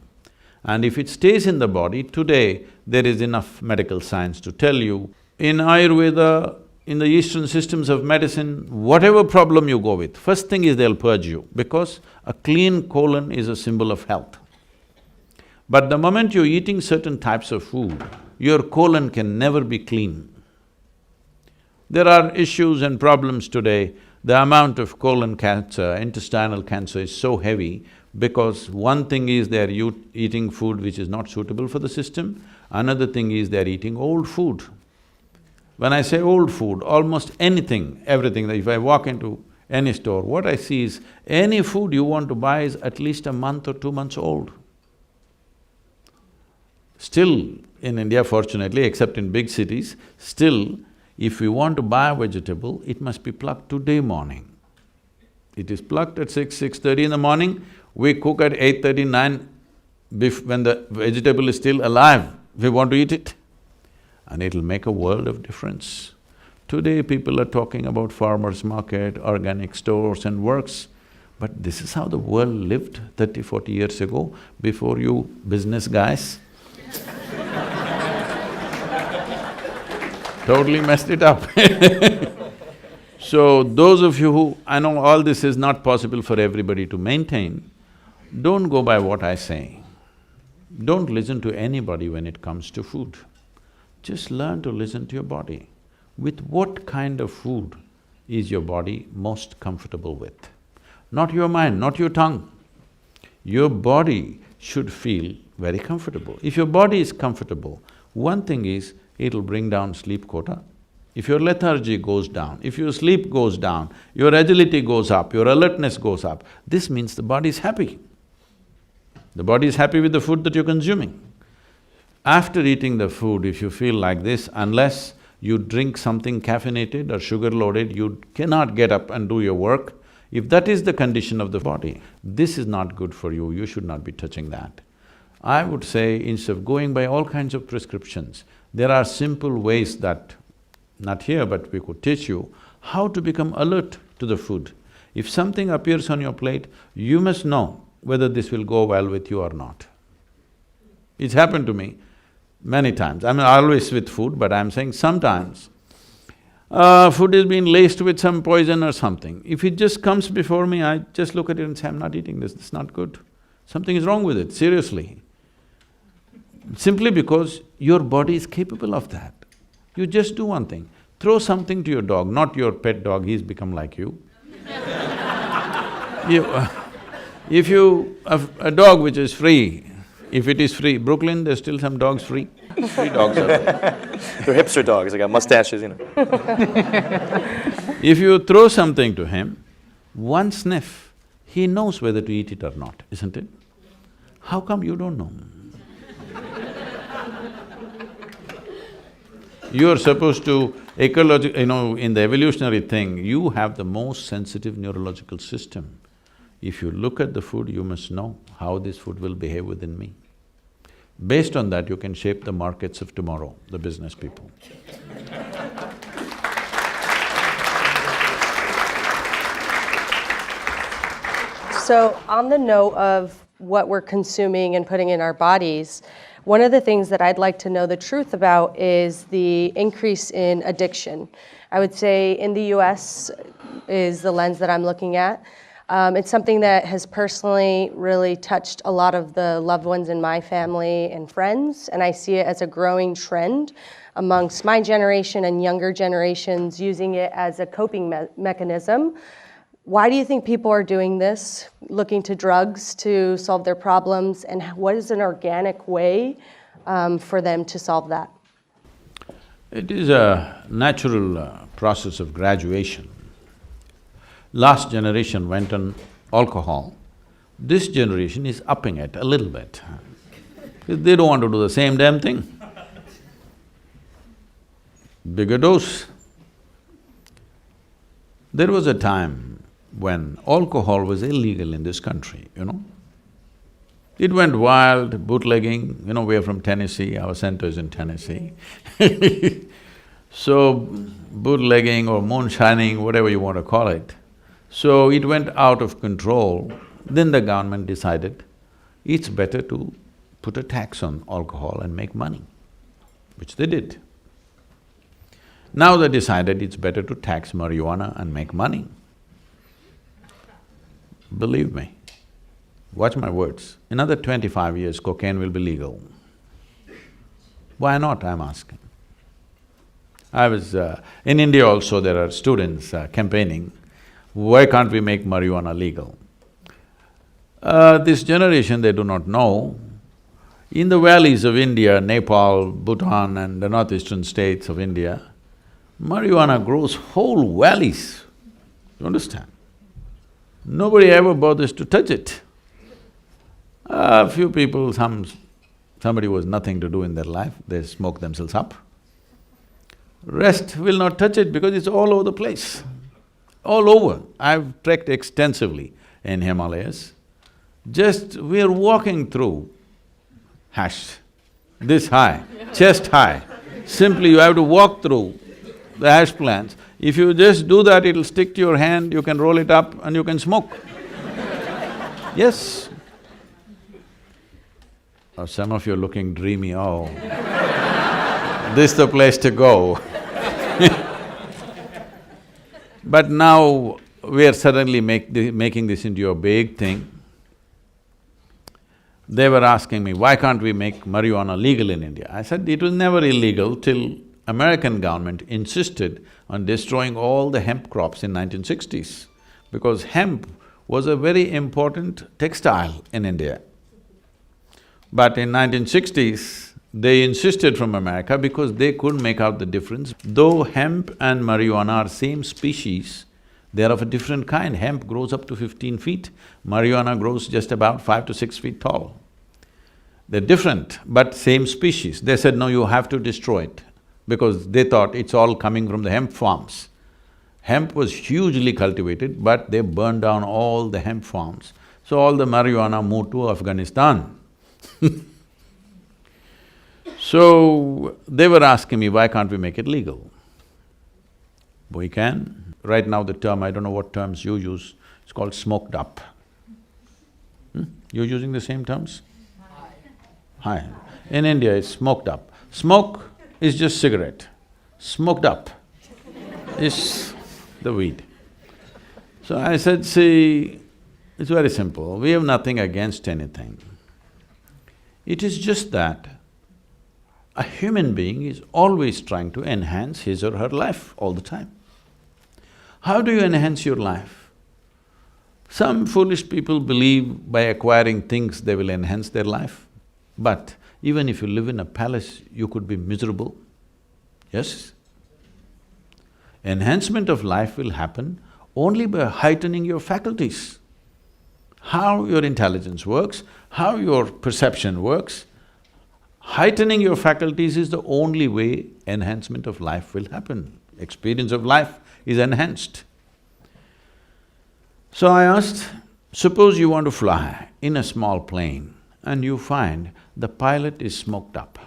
And if it stays in the body, today there is enough medical science to tell you, in Ayurveda, in the Eastern systems of medicine, whatever problem you go with, first thing is they'll purge you, because a clean colon is a symbol of health. But the moment you're eating certain types of food, your colon can never be clean. There are issues and problems today. The amount of colon cancer, intestinal cancer is so heavy because one thing is they're eating food which is not suitable for the system, another thing is they're eating old food. When I say old food, almost anything, everything, if I walk into any store, what I see is any food you want to buy is at least a month or 2 months old. Still, in India fortunately, except in big cities, still, if we want to buy a vegetable, it must be plucked today morning. It is plucked at 6:30 in the morning, we cook at 8:30, 9, when the vegetable is still alive, we want to eat it. And it'll make a world of difference. Today people are talking about farmers' market, organic stores and works, but this is how the world lived 30, 40 years ago, before you business guys totally messed it up. So those of you who… I know all this is not possible for everybody to maintain, don't go by what I say. Don't listen to anybody when it comes to food. Just learn to listen to your body. With what kind of food is your body most comfortable with? Not your mind, not your tongue. Your body should feel very comfortable. If your body is comfortable, one thing is, it'll bring down sleep quota. If your lethargy goes down, if your sleep goes down, your agility goes up, your alertness goes up, this means the body is happy. The body is happy with the food that you're consuming. After eating the food, if you feel like this, unless you drink something caffeinated or sugar-loaded, you cannot get up and do your work. If that is the condition of the body, this is not good for you, you should not be touching that. I would say, instead of going by all kinds of prescriptions, there are simple ways that, not here, but we could teach you how to become alert to the food. If something appears on your plate, you must know whether this will go well with you or not. It's happened to me many times. I'm always with food, but I'm saying sometimes food is being laced with some poison or something. If it just comes before me, I just look at it and say, I'm not eating this, it's not good. Something is wrong with it, seriously. Simply because your body is capable of that. You just do one thing, throw something to your dog, not your pet dog, he's become like you. If you… a dog which is free, if it is free, Brooklyn, there's still some dogs free. Free dogs are there.
They're hipster dogs, they got mustaches, you know.
If you throw something to him, one sniff, he knows whether to eat it or not, isn't it? How come you don't know? You're supposed to… in the evolutionary thing, you have the most sensitive neurological system. If you look at the food, you must know how this food will behave within me. Based on that, you can shape the markets of tomorrow, the business people.
So on the note of what we're consuming and putting in our bodies, one of the things that I'd like to know the truth about is the increase in addiction. I would say in the US is the lens that I'm looking at. It's something that has personally really touched a lot of the loved ones in my family and friends, and I see it as a growing trend amongst my generation and younger generations using it as a coping mechanism. Why do you think people are doing this, looking to drugs to solve their problems, and what is an organic way for them to solve that?
It is a natural process of graduation. Last generation went on alcohol. This generation is upping it a little bit. They don't want to do the same damn thing. Bigger dose. There was a time when alcohol was illegal in this country, you know. It went wild, bootlegging, you know, we're from Tennessee, our center is in Tennessee. So, bootlegging or moonshining, whatever you want to call it. So it went out of control. Then the government decided it's better to put a tax on alcohol and make money, which they did. Now they decided it's better to tax marijuana and make money. Believe me, watch my words, another 25 years cocaine will be legal. Why not, I'm asking. I was… in India also there are students campaigning, why can't we make marijuana legal? This generation, they do not know, in the valleys of India, Nepal, Bhutan and the northeastern states of India, marijuana grows whole valleys, you understand? Nobody ever bothers to touch it. A few people, somebody was nothing to do in their life, they smoke themselves up. Rest will not touch it because it's all over the place, all over. I've trekked extensively in Himalayas. Just we're walking through hash, this high, chest high. Simply you have to walk through the hash plants. If you just do that, it'll stick to your hand, you can roll it up and you can smoke. Yes. Oh, some of you are looking dreamy, oh, this is the place to go. But now we are suddenly making this into a big thing. They were asking me, why can't we make marijuana legal in India? I said, it was never illegal till American government insisted on destroying all the hemp crops in 1960s, because hemp was a very important textile in India. But in 1960s, they insisted from America because they couldn't make out the difference. Though hemp and marijuana are same species, they are of a different kind. Hemp grows up to 15 feet, marijuana grows just about 5 to 6 feet tall. They're different, but same species. They said, no, you have to destroy it, because they thought it's all coming from the hemp farms. Hemp was hugely cultivated, but they burned down all the hemp farms. So all the marijuana moved to Afghanistan. So, they were asking me, why can't we make it legal? We can. Right now the term, I don't know what terms you use, it's called smoked up. You're using the same terms? Hi. In India, it's smoked up. Smoke is just cigarette. Smoked up is the weed. So I said, see, it's very simple, we have nothing against anything. It is just that a human being is always trying to enhance his or her life all the time. How do you enhance your life? Some foolish people believe by acquiring things they will enhance their life. But even if you live in a palace, you could be miserable, yes? Enhancement of life will happen only by heightening your faculties. How your intelligence works, how your perception works, heightening your faculties is the only way enhancement of life will happen. Experience of life is enhanced. So I asked, suppose you want to fly in a small plane and you find the pilot is smoked up.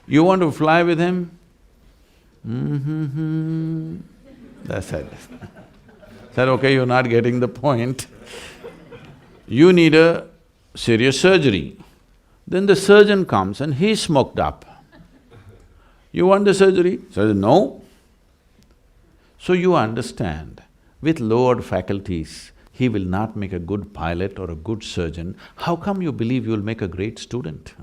You want to fly with him? That's it. Said, okay, you're not getting the point. You need a serious surgery. Then the surgeon comes and he's smoked up. You want the surgery? Says, no. So you understand with lowered faculties, he will not make a good pilot or a good surgeon, how come you believe you will make a great student?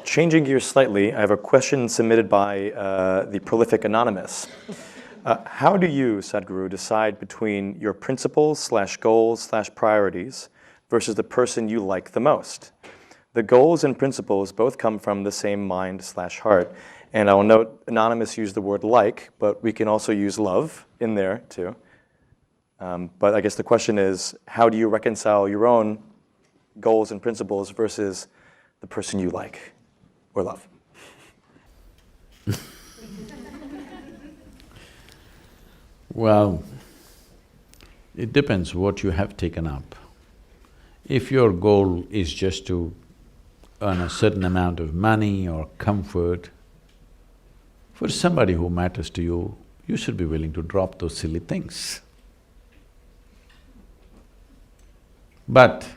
Changing gears slightly, I have a question submitted by the prolific Anonymous. How do you, Sadhguru, decide between your principles/goals/priorities versus the person you like the most? The goals and principles both come from the same mind/heart. And I will note, Anonymous used the word like, but we can also use love in there too. But I guess the question is, how do you reconcile your own goals and principles versus the person you like or love?
Well, it depends what you have taken up. If your goal is just to earn a certain amount of money or comfort, for somebody who matters to you, you should be willing to drop those silly things. But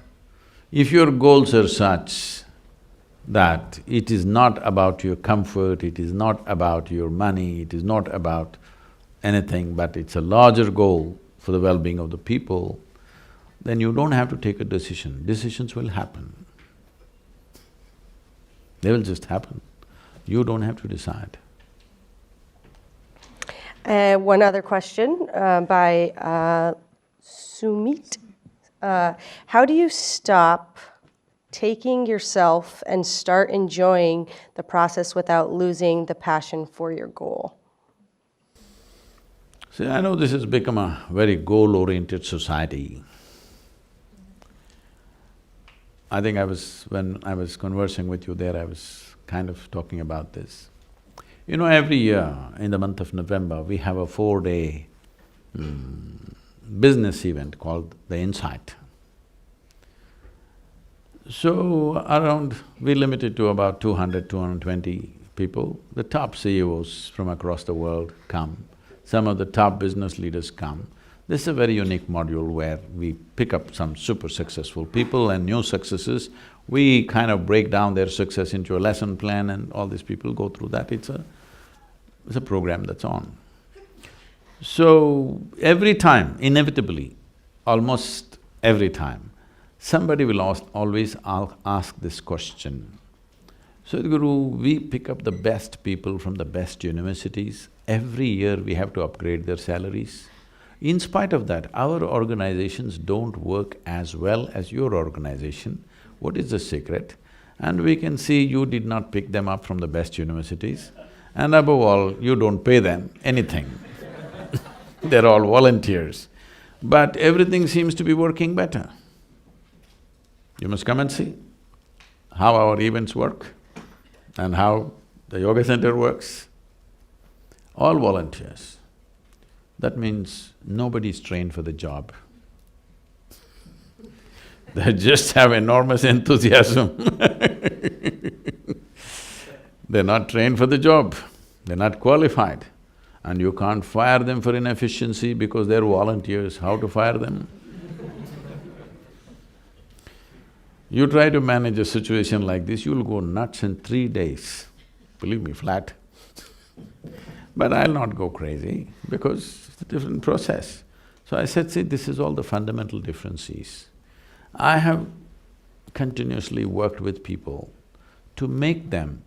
if your goals are such that it is not about your comfort, it is not about your money, it is not about anything, but it's a larger goal for the well-being of the people, then you don't have to take a decision. Decisions will happen. They will just happen. You don't have to decide.
One other question by Sumit. How do you stop taking yourself and start enjoying the process without losing the passion for your goal?
See, I know this has become a very goal-oriented society. I think when I was conversing with you there, I was kind of talking about this. You know, every year in the month of November, we have a 4-day business event called the Insight. So we limit it to about 200, 220 people. The top CEOs from across the world come, some of the top business leaders come. This is a very unique module where we pick up some super successful people and new successes. We kind of break down their success into a lesson plan and all these people go through that. It's a program that's on. So, every time, inevitably, almost every time, somebody will always ask this question. Sadhguru, we pick up the best people from the best universities. Every year we have to upgrade their salaries. In spite of that, our organizations don't work as well as your organization. What is the secret? And we can see you did not pick them up from the best universities, and above all, you don't pay them anything. They're all volunteers. But everything seems to be working better. You must come and see how our events work and how the yoga center works. All volunteers. That means nobody's trained for the job. They just have enormous enthusiasm. They're not trained for the job, they're not qualified. And you can't fire them for inefficiency because they're volunteers. How to fire them? You try to manage a situation like this, you'll go nuts in 3 days, believe me, flat. But I'll not go crazy because it's a different process. So I said, see, this is all the fundamental differences. I have continuously worked with people to make them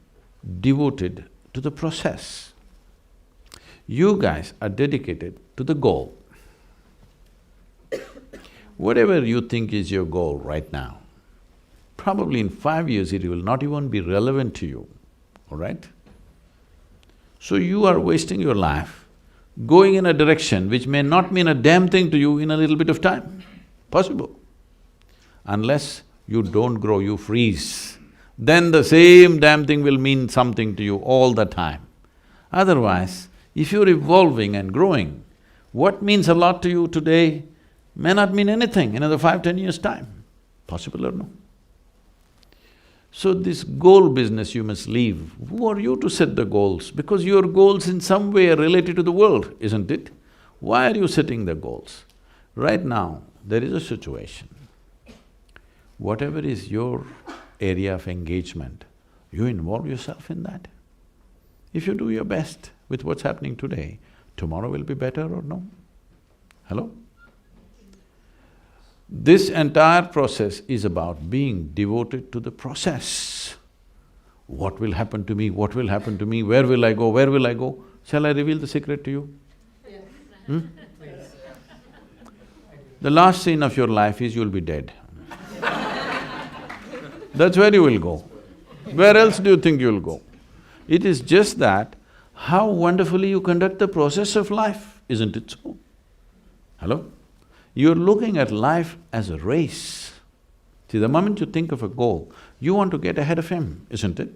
devoted to the process. You guys are dedicated to the goal. Whatever you think is your goal right now, probably in 5 years it will not even be relevant to you, all right? So you are wasting your life going in a direction which may not mean a damn thing to you in a little bit of time, possible. Unless you don't grow, you freeze, then the same damn thing will mean something to you all the time. Otherwise, if you're evolving and growing, what means a lot to you today may not mean anything in another 5, 10 years' time, possible or no? So this goal business you must leave. Who are you to set the goals? Because your goals in some way are related to the world, isn't it? Why are you setting the goals? Right now, there is a situation. Whatever is your area of engagement, You involve yourself in that. If you do your best with what's happening today, tomorrow will be better or no? Hello? This entire process is about being devoted to the process. What will happen to me? What will happen to me? Where will I go? Where will I go? Shall I reveal the secret to you? Hmm? The last scene of your life is you'll be dead. That's where you will go. Where else do you think you'll go? It is just that how wonderfully you conduct the process of life, isn't it so? Hello? You're looking at life as a race. See, the moment you think of a goal, you want to get ahead of him, isn't it?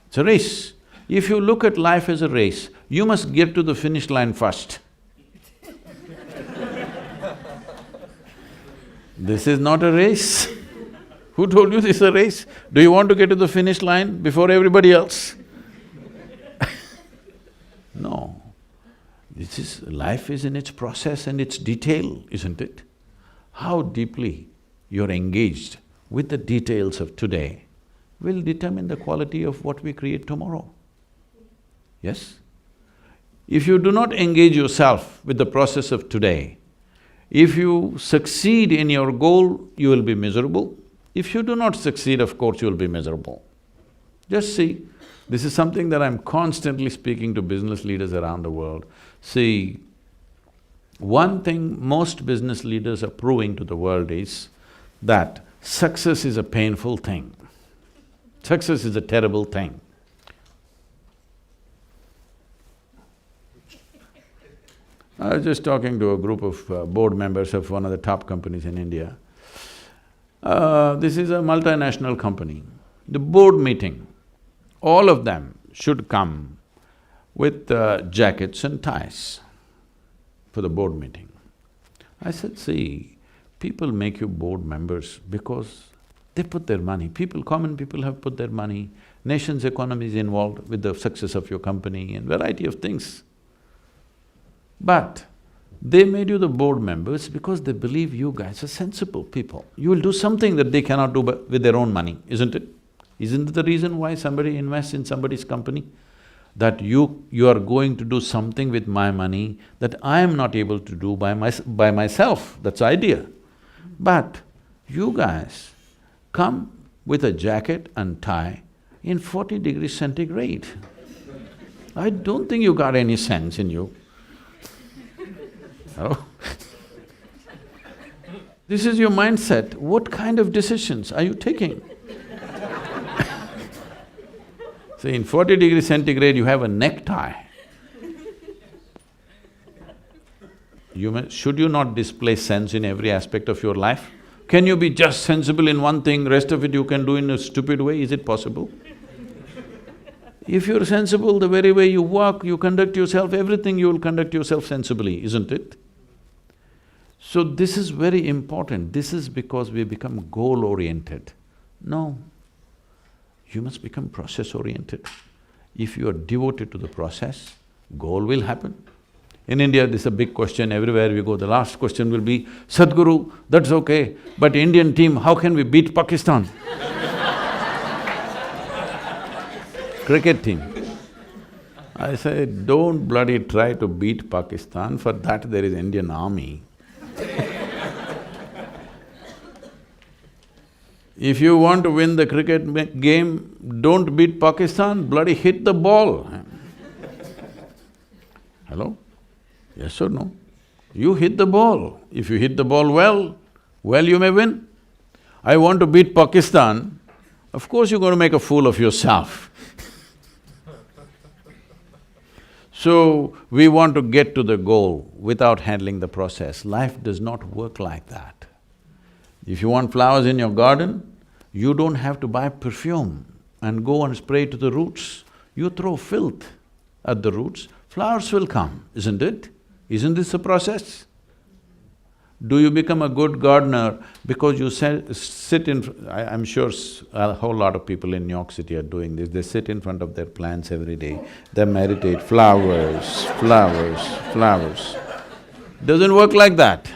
It's a race. If you look at life as a race, you must get to the finish line first. This is not a race. Who told you this is a race? Do you want to get to the finish line before everybody else? No. Life is in its process and its detail, isn't it? How deeply you're engaged with the details of today will determine the quality of what we create tomorrow. Yes? If you do not engage yourself with the process of today, if you succeed in your goal, you will be miserable. If you do not succeed, of course, you will be miserable. Just see, this is something that I'm constantly speaking to business leaders around the world. See, one thing most business leaders are proving to the world is that success is a painful thing. Success is a terrible thing. I was just talking to a group of board members of one of the top companies in India. This is a multinational company. The board meeting, all of them should come with jackets and ties for the board meeting. I said, see, people make you board members because they put their money. Common people have put their money, nation's economy is involved with the success of your company and variety of things. But they made you the board members because they believe you guys are sensible people. You will do something that they cannot do with their own money, isn't it? Isn't it the reason why somebody invests in somebody's company? That you are going to do something with my money that I am not able to do by myself, that's the idea. But you guys come with a jacket and tie in 40 degrees centigrade. I don't think you got any sense in you. Oh. This is your mindset. What kind of decisions are you taking? See, in 40 degrees centigrade, you have a necktie. Should you not display sense in every aspect of your life? Can you be just sensible in one thing, rest of it you can do in a stupid way? Is it possible? If you're sensible, the very way you walk, you conduct yourself, everything you will conduct yourself sensibly, isn't it? So this is very important. This is because we become goal-oriented. No, you must become process-oriented. If you are devoted to the process, goal will happen. In India, this is a big question, everywhere we go, the last question will be, Sadhguru, that's okay, but Indian team, how can we beat Pakistan? Cricket team. I say, don't bloody try to beat Pakistan, for that there is Indian army. If you want to win the cricket game, don't beat Pakistan, bloody hit the ball. Hello? Yes or no? You hit the ball. If you hit the ball well, you may win. I want to beat Pakistan, of course you're going to make a fool of yourself. So, we want to get to the goal without handling the process. Life does not work like that. If you want flowers in your garden, you don't have to buy perfume and go and spray to the roots. You throw filth at the roots, flowers will come, isn't it? Isn't this a process? Do you become a good gardener because you sit in… I'm sure a whole lot of people in New York City are doing this, they sit in front of their plants every day, they meditate, flowers, flowers, flowers. Doesn't work like that.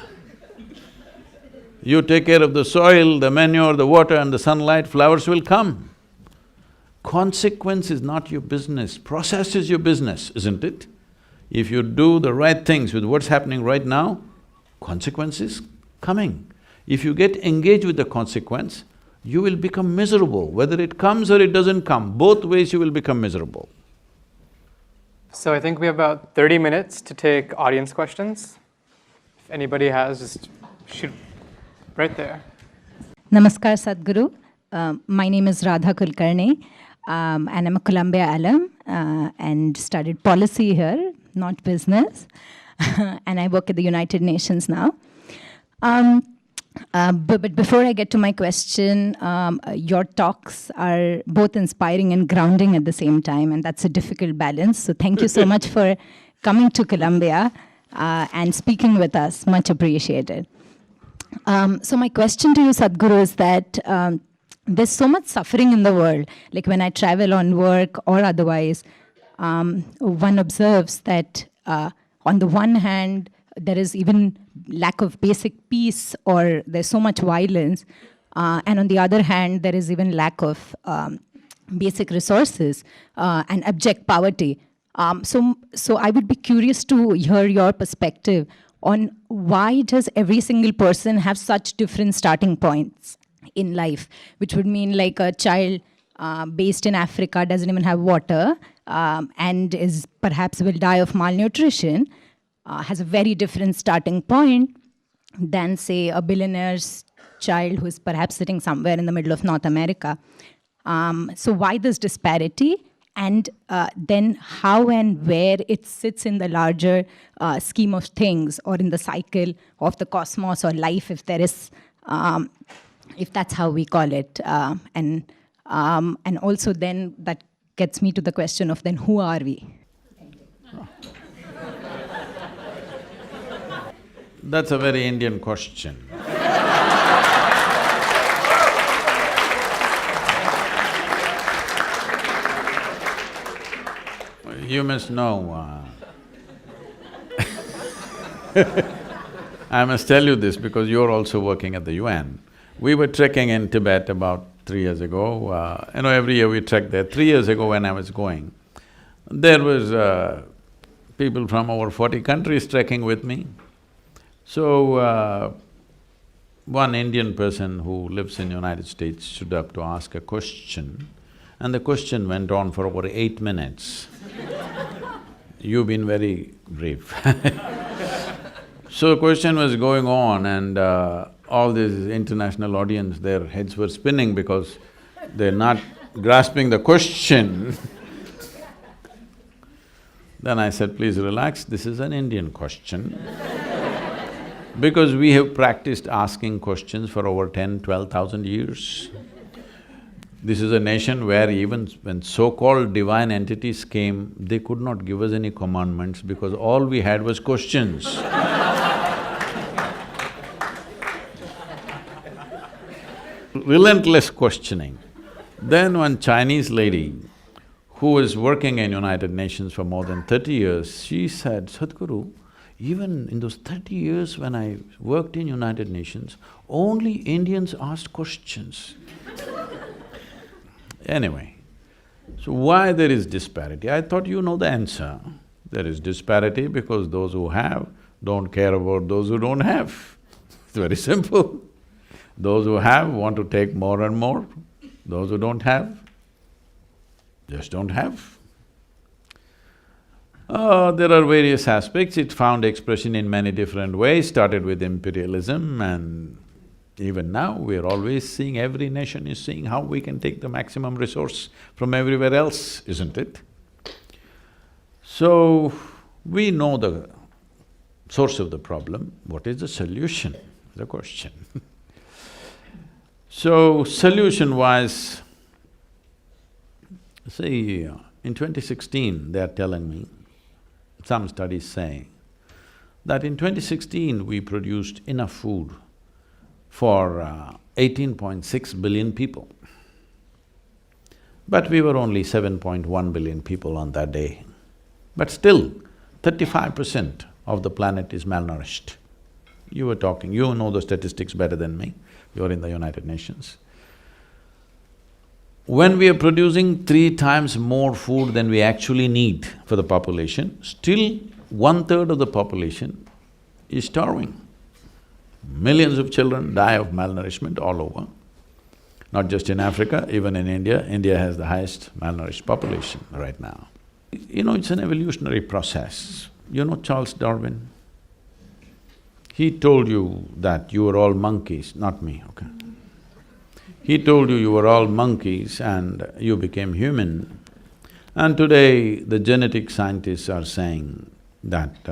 You take care of the soil, the manure, the water and the sunlight, flowers will come. Consequence is not your business, process is your business, isn't it? If you do the right things with what's happening right now, consequence is coming. If you get engaged with the consequence, you will become miserable. Whether it comes or it doesn't come, both ways you will become miserable.
So I think we have about 30 minutes to take audience questions. If anybody has, just shoot right there.
Namaskar, Sadhguru. My name is Radha Kulkarni, and I'm a Columbia alum and studied policy here, not business. And I work at the United Nations now. But before I get to my question, your talks are both inspiring and grounding at the same time, and that's a difficult balance. So thank you so much for coming to Columbia and speaking with us. Much appreciated. So my question to you, Sadhguru, is that there's so much suffering in the world. Like when I travel on work or otherwise, one observes that on the one hand, there is even lack of basic peace, or there's so much violence, and on the other hand, there is even lack of basic resources and abject poverty. So I would be curious to hear your perspective on why does every single person have such different starting points in life, which would mean like a child based in Africa doesn't even have water and is perhaps will die of malnutrition, has a very different starting point than, say, a billionaire's child who is perhaps sitting somewhere in the middle of North America. So why this disparity? And then how and where it sits in the larger scheme of things, or in the cycle of the cosmos or life, if there is, if that's how we call it. And also then that gets me to the question of then who are we?
That's a very Indian question. You must know, I must tell you this because you're also working at the UN. We were trekking in Tibet about 3 years ago. Every year we trek there. 3 years ago when I was going, there was people from over 40 countries trekking with me. So, one Indian person who lives in United States stood up to ask a question, and the question went on for over 8 minutes. You've been very brief. So the question was going on, and all this international audience, their heads were spinning because they're not grasping the question. Then I said, please relax, this is an Indian question. Because we have practiced asking questions for over 10,000–12,000 years. This is a nation where even when so-called divine entities came, they could not give us any commandments because all we had was questions. Relentless questioning. Then one Chinese lady who was working in United Nations for more than 30 years, she said, Sadhguru, even in those 30 years when I worked in United Nations, only Indians asked questions. Anyway, so why there is disparity? I thought you know the answer. There is disparity because those who have don't care about those who don't have. It's very simple. Those who have want to take more and more. Those who don't have, just don't have. There are various aspects. It found expression in many different ways, started with imperialism, and even now we're always seeing, every nation is seeing how we can take the maximum resource from everywhere else, isn't it? So, we know the source of the problem. What is the solution? The question. So, solution-wise, see, in 2016, they are telling me, some studies say, that in 2016 we produced enough food for 18.6 billion people. But we were only 7.1 billion people on that day. But still, 35% of the planet is malnourished. You were talking, you know the statistics better than me, you're in the United Nations. when we are producing 3 times more food than we actually need for the population, still 1/3 of the population is starving. Millions of children die of malnourishment all over, not just in Africa, even in India. India has the highest malnourished population right now. You know, it's an evolutionary process. You know Charles Darwin? He told you that you were all monkeys, not me, okay? He told you were all monkeys and you became human. And today, the genetic scientists are saying that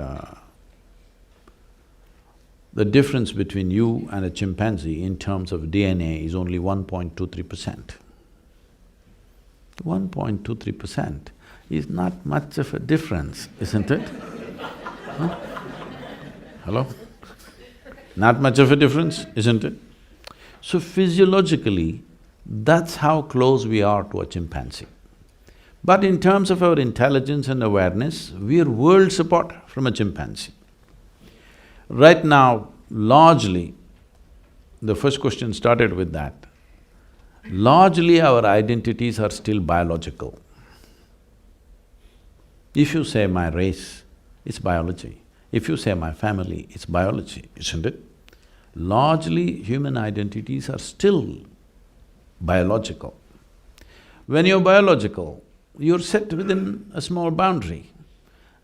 the difference between you and a chimpanzee in terms of DNA is only 1.23%. 1.23% is not much of a difference, isn't it? Huh? Hello? Not much of a difference, isn't it? So physiologically, that's how close we are to a chimpanzee. But in terms of our intelligence and awareness, we are worlds apart from a chimpanzee. Right now, largely, the first question started with that, largely our identities are still biological. If you say my race, it's biology. If you say my family, it's biology, isn't it? Largely, human identities are still biological. When you're biological, you're set within a small boundary.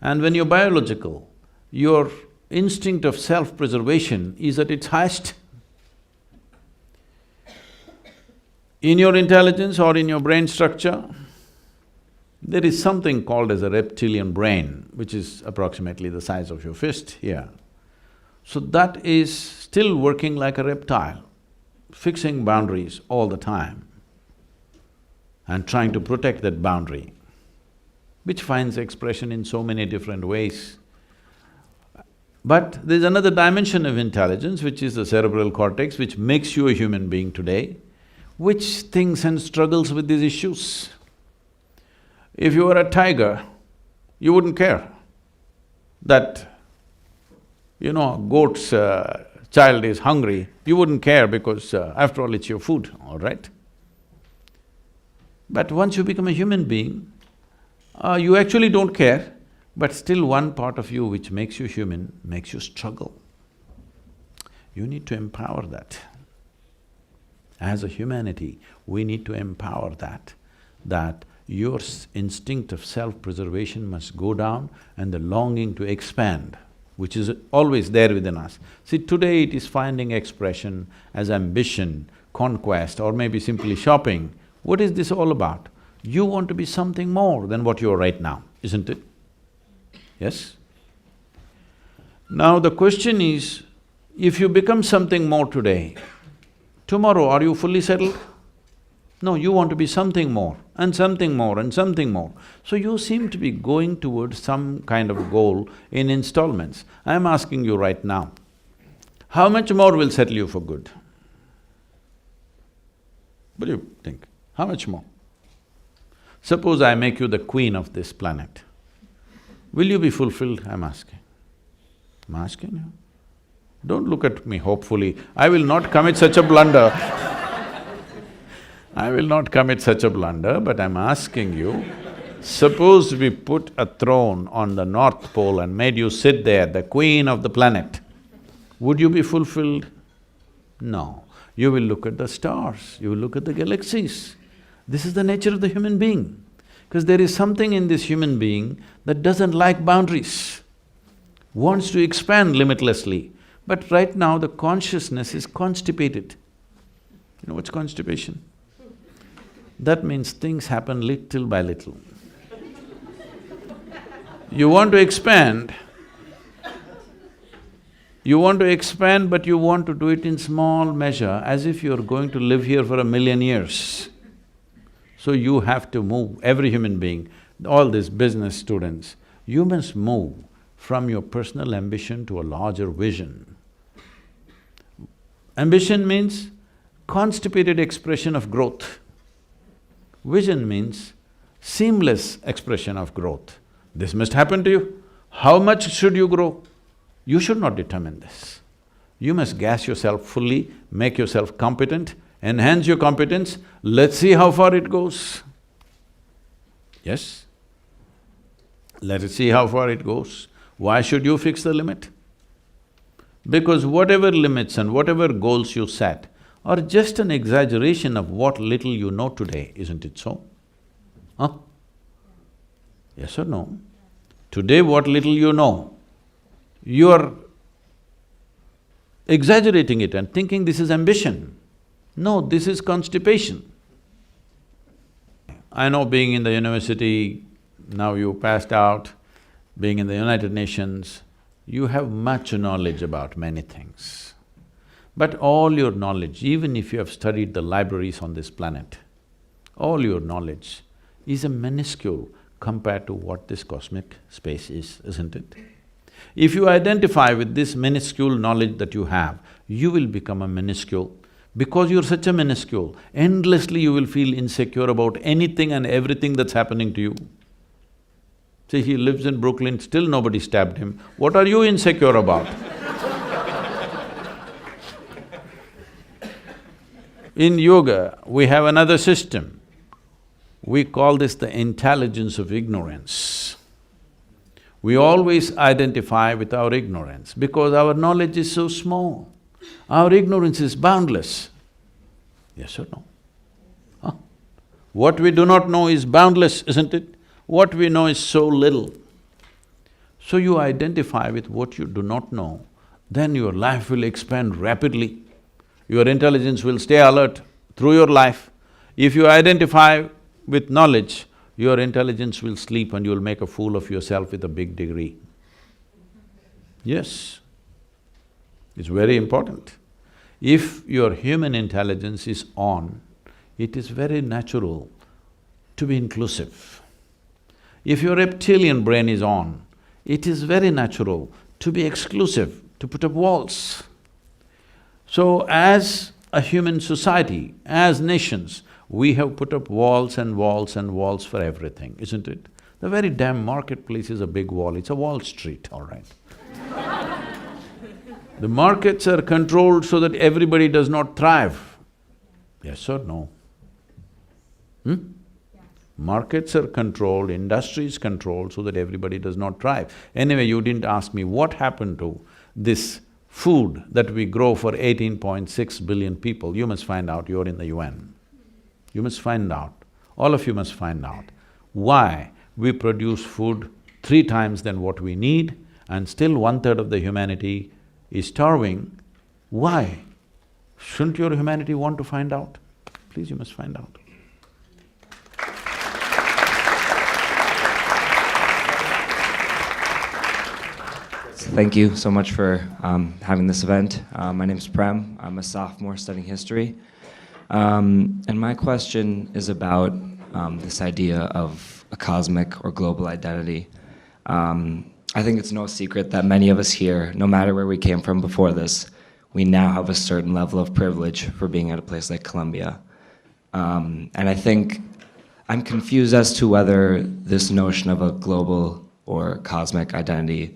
And when you're biological, your instinct of self-preservation is at its highest. In your intelligence or in your brain structure, there is something called as a reptilian brain, which is approximately the size of your fist here. So that is still working like a reptile, fixing boundaries all the time and trying to protect that boundary, which finds expression in so many different ways. But there's another dimension of intelligence, which is the cerebral cortex, which makes you a human being today, which thinks and struggles with these issues. If you were a tiger, you wouldn't care that, you know, a goat's child is hungry, you wouldn't care because after all it's your food, all right? But once you become a human being, you actually don't care, but still one part of you which makes you human makes you struggle. You need to empower that. As a humanity, we need to empower that your instinct of self-preservation must go down and the longing to expand, which is always there within us. See, today it is finding expression as ambition, conquest, or maybe simply shopping. What is this all about? You want to be something more than what you are right now, isn't it? Yes? Now the question is, if you become something more today, tomorrow are you fully settled? No, you want to be something more and something more and something more. So you seem to be going towards some kind of goal in installments. I'm asking you right now, how much more will settle you for good? What do you think? How much more? Suppose I make you the queen of this planet. Will you be fulfilled? I'm asking. I'm asking you. Don't look at me hopefully. I will not commit such a blunder. I will not commit such a blunder, but I'm asking you, suppose we put a throne on the North Pole and made you sit there, the queen of the planet, would you be fulfilled? No. You will look at the stars, you will look at the galaxies. This is the nature of the human being, because there is something in this human being that doesn't like boundaries, wants to expand limitlessly. But right now the consciousness is constipated. You know what's constipation? That means things happen little by little. You want to expand, but you want to do it in small measure, as if you're going to live here for 1,000,000 years. So you have to move, every human being, all these business students, you must move from your personal ambition to a larger vision. Ambition means constipated expression of growth. Vision means seamless expression of growth. This must happen to you. How much should you grow? You should not determine this. You must gas yourself fully, make yourself competent, enhance your competence, let's see how far it goes. Yes? Let us see how far it goes. Why should you fix the limit? Because whatever limits and whatever goals you set are just an exaggeration of what little you know today, isn't it so? Huh? Yes or no? Today what little you know, you are exaggerating it and thinking this is ambition. No, this is constipation. I know being in the university, now you passed out, being in the United Nations, you have much knowledge about many things. But all your knowledge, even if you have studied the libraries on this planet, all your knowledge is a minuscule compared to what this cosmic space is, isn't it? If you identify with this minuscule knowledge that you have, you will become a minuscule. Because you're such a minuscule, endlessly you will feel insecure about anything and everything that's happening to you. See, he lives in Brooklyn, still nobody stabbed him. What are you insecure about? In yoga, we have another system. We call this the intelligence of ignorance. We always identify with our ignorance because our knowledge is so small. Our ignorance is boundless. Yes or no? Huh? What we do not know is boundless, isn't it? What we know is so little. So you identify with what you do not know, then your life will expand rapidly. Your intelligence will stay alert through your life. If you identify with knowledge, your intelligence will sleep and you'll make a fool of yourself with a big degree. Yes, it's very important. If your human intelligence is on, it is very natural to be inclusive. If your reptilian brain is on, it is very natural to be exclusive, to put up walls. So as a human society, as nations, we have put up walls and walls and walls for everything, isn't it? The very damn marketplace is a big wall, it's a Wall Street, all right. The markets are controlled so that everybody does not thrive. Yes or no? Markets are controlled, industry is controlled so that everybody does not thrive. Anyway, you didn't ask me what happened to this food that we grow for 18.6 billion people. You must find out, you're in the UN. You must find out, all of you must find out, why we produce food 3 times than what we need and still 1/3 of the humanity is starving. Why? Shouldn't your humanity want to find out? Please, you must find out.
Thank you so much for having this event. My name is Prem. I'm a sophomore studying history. And my question is about this idea of a cosmic or global identity. I think it's no secret that many of us here, no matter where we came from before this, we now have a certain level of privilege for being at a place like Columbia. And I think I'm confused as to whether this notion of a global or cosmic identity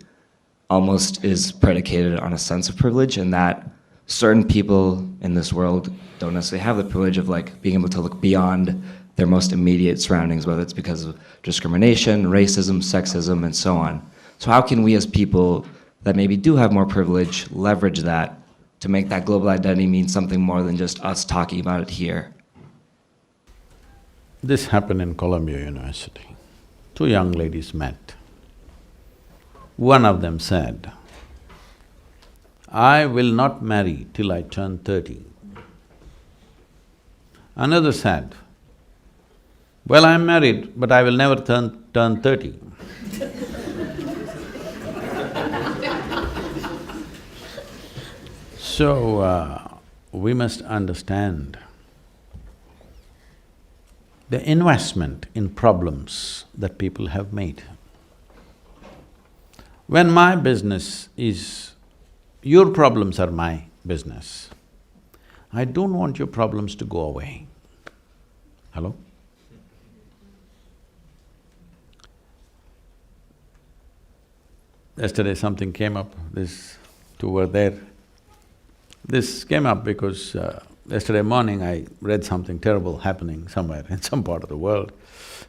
almost is predicated on a sense of privilege, and that certain people in this world don't necessarily have the privilege of being able to look beyond their most immediate surroundings, whether it's because of discrimination, racism, sexism, and so on. So how can we as people that maybe do have more privilege leverage that to make that global identity mean something more than just us talking about it here?
This happened in Columbia University. 2 young ladies met. One of them said, "I will not marry till I turn 30. Another said, "Well, I'm married, but I will never turn 30. So, we must understand the investment in problems that people have made. When my business is… your problems are my business, I don't want your problems to go away. Hello? Yesterday something came up, these 2 were there. This came up because Yesterday morning I read something terrible happening somewhere in some part of the world.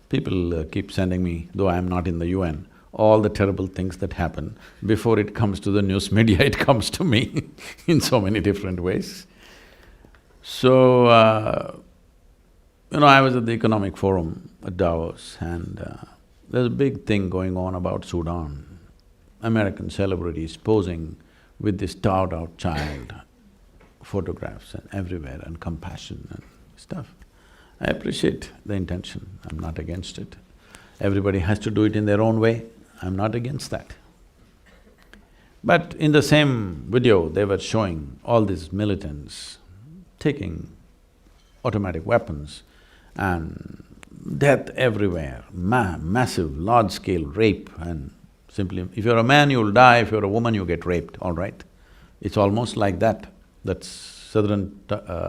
People keep sending me, though I'm not in the UN, all the terrible things that happen. Before it comes to the news media, it comes to me in so many different ways. So, I was at the Economic Forum at Davos and there's a big thing going on about Sudan. American celebrities posing with this starved-out child, photographs and everywhere, and compassion and stuff. I appreciate the intention, I'm not against it. Everybody has to do it in their own way, I'm not against that. But in the same video, they were showing all these militants taking automatic weapons and death everywhere, massive, large-scale rape, and simply, if you're a man, you'll die, if you're a woman, you get raped, all right? It's almost like that. That's southern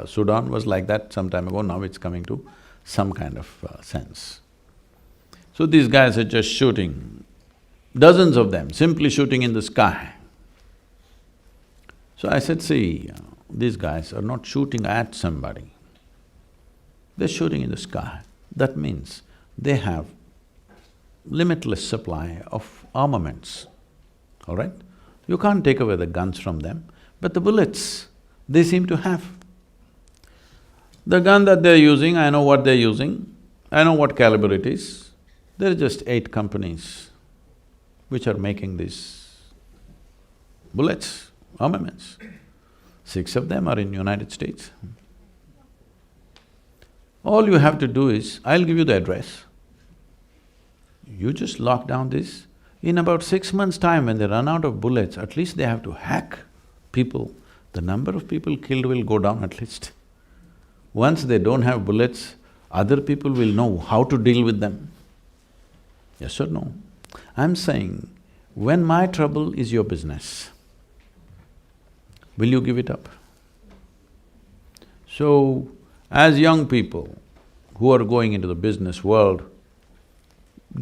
Sudan was like that some time ago, now it's coming to some kind of sense. So these guys are just shooting, dozens of them, simply shooting in the sky. So I said, see, these guys are not shooting at somebody, they're shooting in the sky. That means they have limitless supply of armaments, all right? You can't take away the guns from them, but the bullets, they seem to have. The gun that they're using, I know what they're using, I know what caliber it is. There are just 8 companies which are making these bullets, armaments. 6 of them are in United States. All you have to do is, I'll give you the address. You just lock down this. In about 6 months' time, when they run out of bullets, at least they have to hack people. The number of people killed will go down at least. Once they don't have bullets, other people will know how to deal with them. Yes or no? I'm saying, when my trouble is your business, will you give it up? So, as young people who are going into the business world,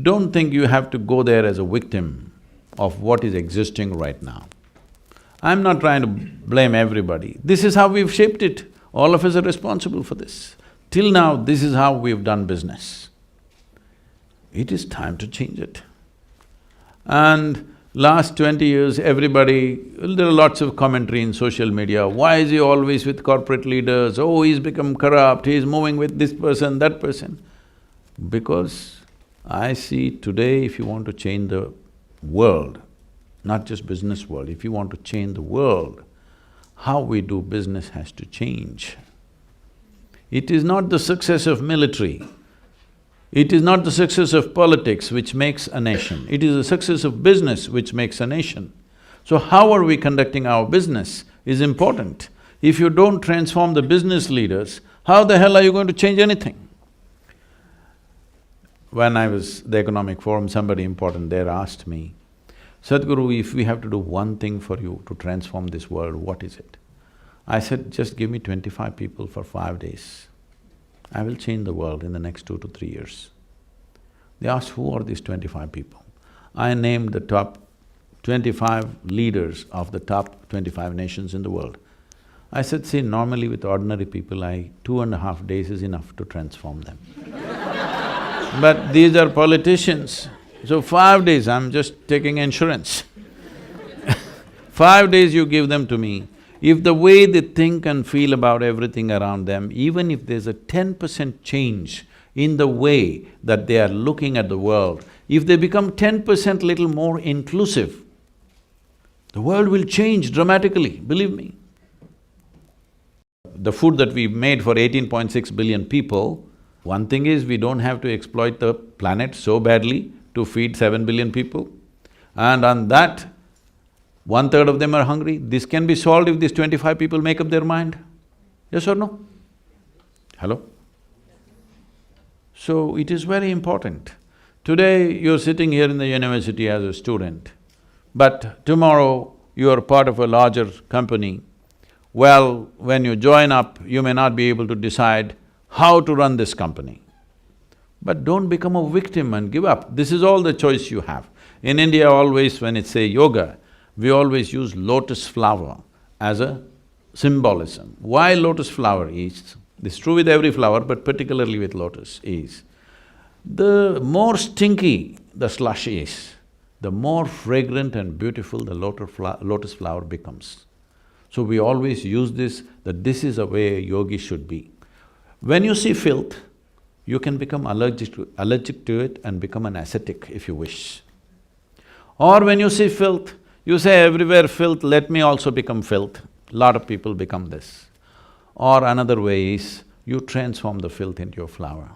don't think you have to go there as a victim of what is existing right now. I'm not trying to blame everybody. This is how we've shaped it. All of us are responsible for this. Till now, this is how we've done business. It is time to change it. And last 20 years, everybody… there are lots of commentary in social media, why is he always with corporate leaders? Oh, he's become corrupt, he's moving with this person, that person. Because I see today, if you want to change the world, not just business world, if you want to change the world, how we do business has to change. It is not the success of military, it is not the success of politics which makes a nation, it is the success of business which makes a nation. So how are we conducting our business is important. If you don't transform the business leaders, how the hell are you going to change anything? When I was at the Economic Forum, somebody important there asked me, Sadhguru, if we have to do one thing for you to transform this world, what is it? I said, just give me 25 people for 5 days. I will change the world in the next 2 to 3 years. They asked, who are these 25 people? I named the top 25 leaders of the top 25 nations in the world. I said, see, normally with ordinary people, 2.5 days is enough to transform them. But these are politicians, so 5 days, I'm just taking insurance. 5 days you give them to me, if the way they think and feel about everything around them, even if there's a 10% change in the way that they are looking at the world, if they become 10% little more inclusive, the world will change dramatically, believe me. The food that we made for 18.6 billion people, one thing is we don't have to exploit the planet so badly to feed 7 billion people. And on that, 1/3 of them are hungry. This can be solved if these 25 people make up their mind. Yes or no? Hello? So it is very important. Today you're sitting here in the university as a student, but tomorrow you are part of a larger company. Well, when you join up, you may not be able to decide how to run this company. But don't become a victim and give up. This is all the choice you have. In India always when it's say yoga, we always use lotus flower as a symbolism. Why lotus flower is, this is true with every flower, but particularly with lotus, is the more stinky the slush is, the more fragrant and beautiful the lotus flower becomes. So we always use this, that this is a way a yogi should be. When you see filth, you can become allergic to it and become an ascetic if you wish. Or when you see filth, you say, everywhere filth, let me also become filth. Lot of people become this. Or another way is, you transform the filth into your flower.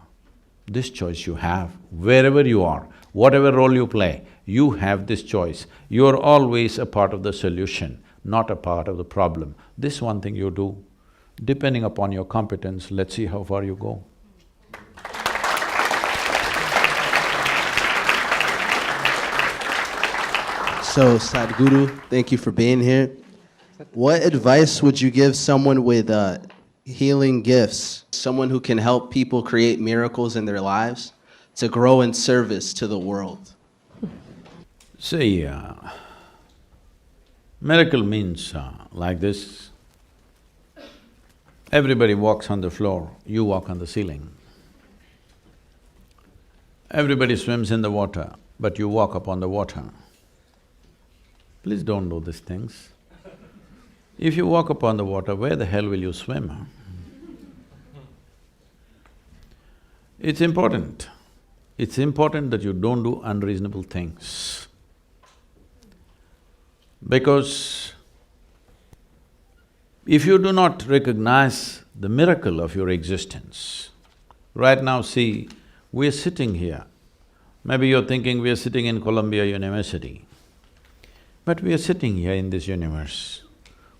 This choice you have, wherever you are, whatever role you play, you have this choice. You are always a part of the solution, not a part of the problem. This one thing you do, depending upon your competence, let's see how far you go.
So, Sadhguru, thank you for being here. What advice would you give someone with healing gifts, someone who can help people create miracles in their lives to grow in service to the world?
See, miracle means like this. Everybody walks on the floor, you walk on the ceiling. Everybody swims in the water, but you walk upon the water. Please don't do these things. If you walk upon the water, where the hell will you swim? It's important. It's important that you don't do unreasonable things. Because if you do not recognize the miracle of your existence, right now see, we're sitting here. Maybe you're thinking we're sitting in Columbia University, but we are sitting here in this universe.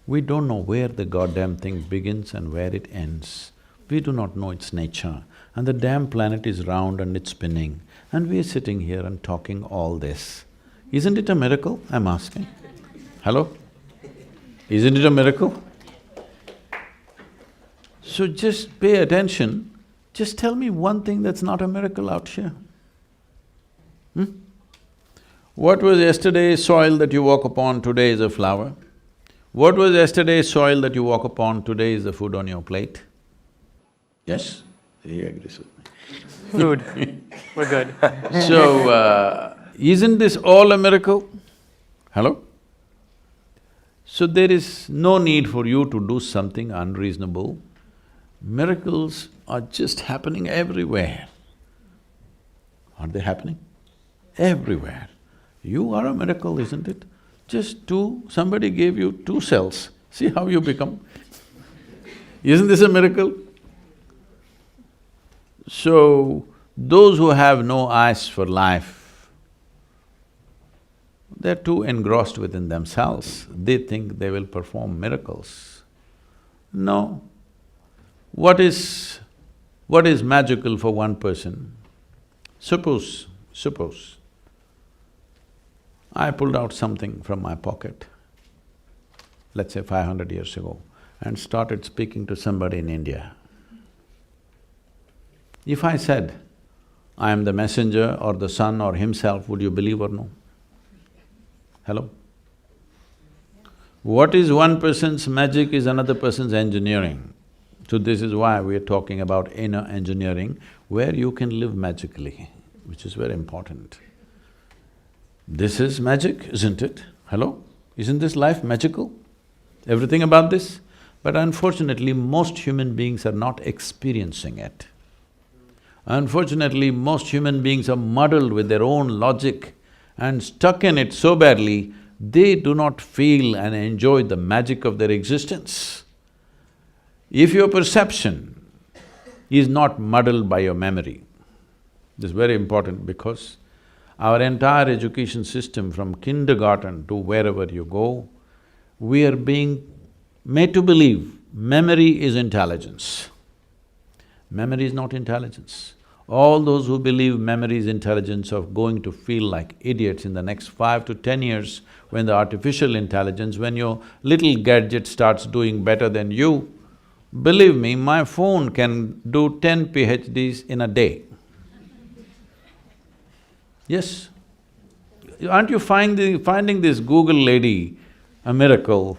We don't know where the goddamn thing begins and where it ends. We do not know its nature. And the damn planet is round and it's spinning, and we are sitting here and talking all this. Isn't it a miracle, I'm asking? Hello? Isn't it a miracle? So just pay attention, just tell me one thing that's not a miracle out here. What was yesterday's soil that you walk upon, today is a flower? What was yesterday's soil that you walk upon, today is the food on your plate? Yes? He agrees with me.
Food, we're good.
So, isn't this all a miracle? Hello? So there is no need for you to do something unreasonable. Miracles are just happening everywhere. Aren't they happening? Everywhere. You are a miracle, isn't it? Just somebody gave you 2 cells, see how you become. Isn't this a miracle? So, those who have no eyes for life, they're too engrossed within themselves, they think they will perform miracles. No. What is magical for one person? Suppose I pulled out something from my pocket, let's say 500 years ago, and started speaking to somebody in India. If I said, I am the messenger or the son or himself, would you believe or no? Hello? What is one person's magic is another person's engineering. So this is why we are talking about inner engineering, where you can live magically, which is very important. This is magic, isn't it? Hello? Isn't this life magical? Everything about this? But unfortunately, most human beings are not experiencing it. Unfortunately, most human beings are muddled with their own logic and stuck in it so badly, they do not feel and enjoy the magic of their existence. If your perception is not muddled by your memory, this is very important because our entire education system from kindergarten to wherever you go, we are being made to believe memory is intelligence. Memory is not intelligence. All those who believe memory is intelligence are going to feel like idiots in the next 5 to 10 years when the artificial intelligence, when your little gadget starts doing better than you. Believe me, my phone can do 10 PhDs in a day. Yes. Aren't you finding this Google lady a miracle?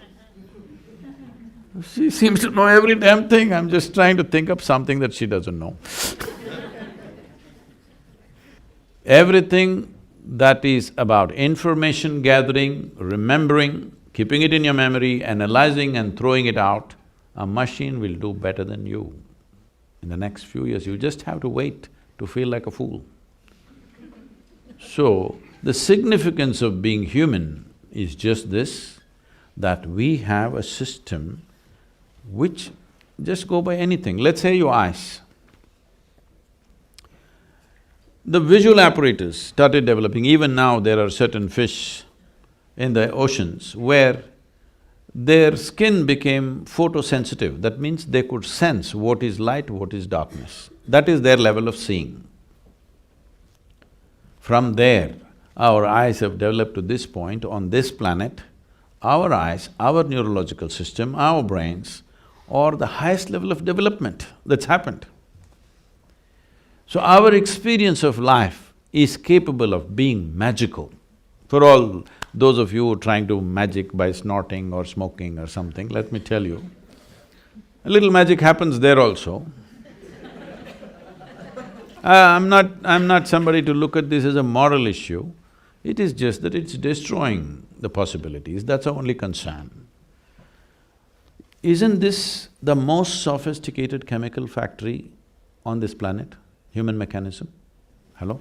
She seems to know every damn thing, I'm just trying to think of something that she doesn't know. Everything that is about information gathering, remembering, keeping it in your memory, analyzing and throwing it out, a machine will do better than you. In the next few years, you just have to wait to feel like a fool. So, the significance of being human is just this, that we have a system which… just go by anything. Let's say your eyes. The visual apparatus started developing. Even now there are certain fish in the oceans where their skin became photosensitive. That means they could sense what is light, what is darkness. That is their level of seeing. From there, our eyes have developed to this point on this planet. Our eyes, our neurological system, our brains are the highest level of development that's happened. So our experience of life is capable of being magical. For all those of you who are trying to magic by snorting or smoking or something, let me tell you, a little magic happens there also. I'm not somebody to look at this as a moral issue. It is just that it's destroying the possibilities, that's our only concern. Isn't this the most sophisticated chemical factory on this planet? Human mechanism? Hello?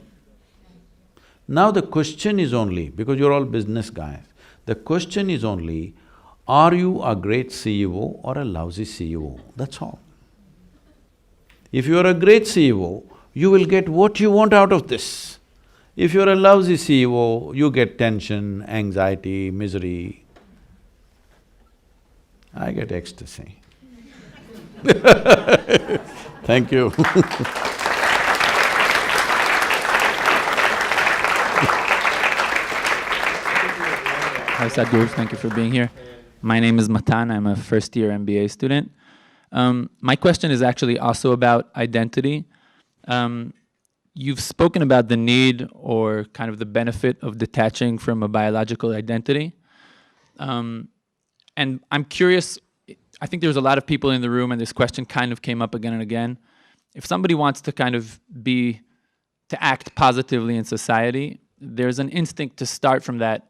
Now the question is only, because you're all business guys, the question is only, are you a great CEO or a lousy CEO? That's all. If you're a great CEO, you will get what you want out of this. If you're a lousy CEO, you get tension, anxiety, misery. I get ecstasy. Thank you.
Hi Sadhguru, thank you for being here. My name is Matan, I'm a first-year MBA student. My question is actually also about identity. You've spoken about the need or kind of the benefit of detaching from a biological identity. And I'm curious, I think there's a lot of people in the room and this question kind of came up again and again. If somebody wants to kind of to act positively in society, there's an instinct to start from that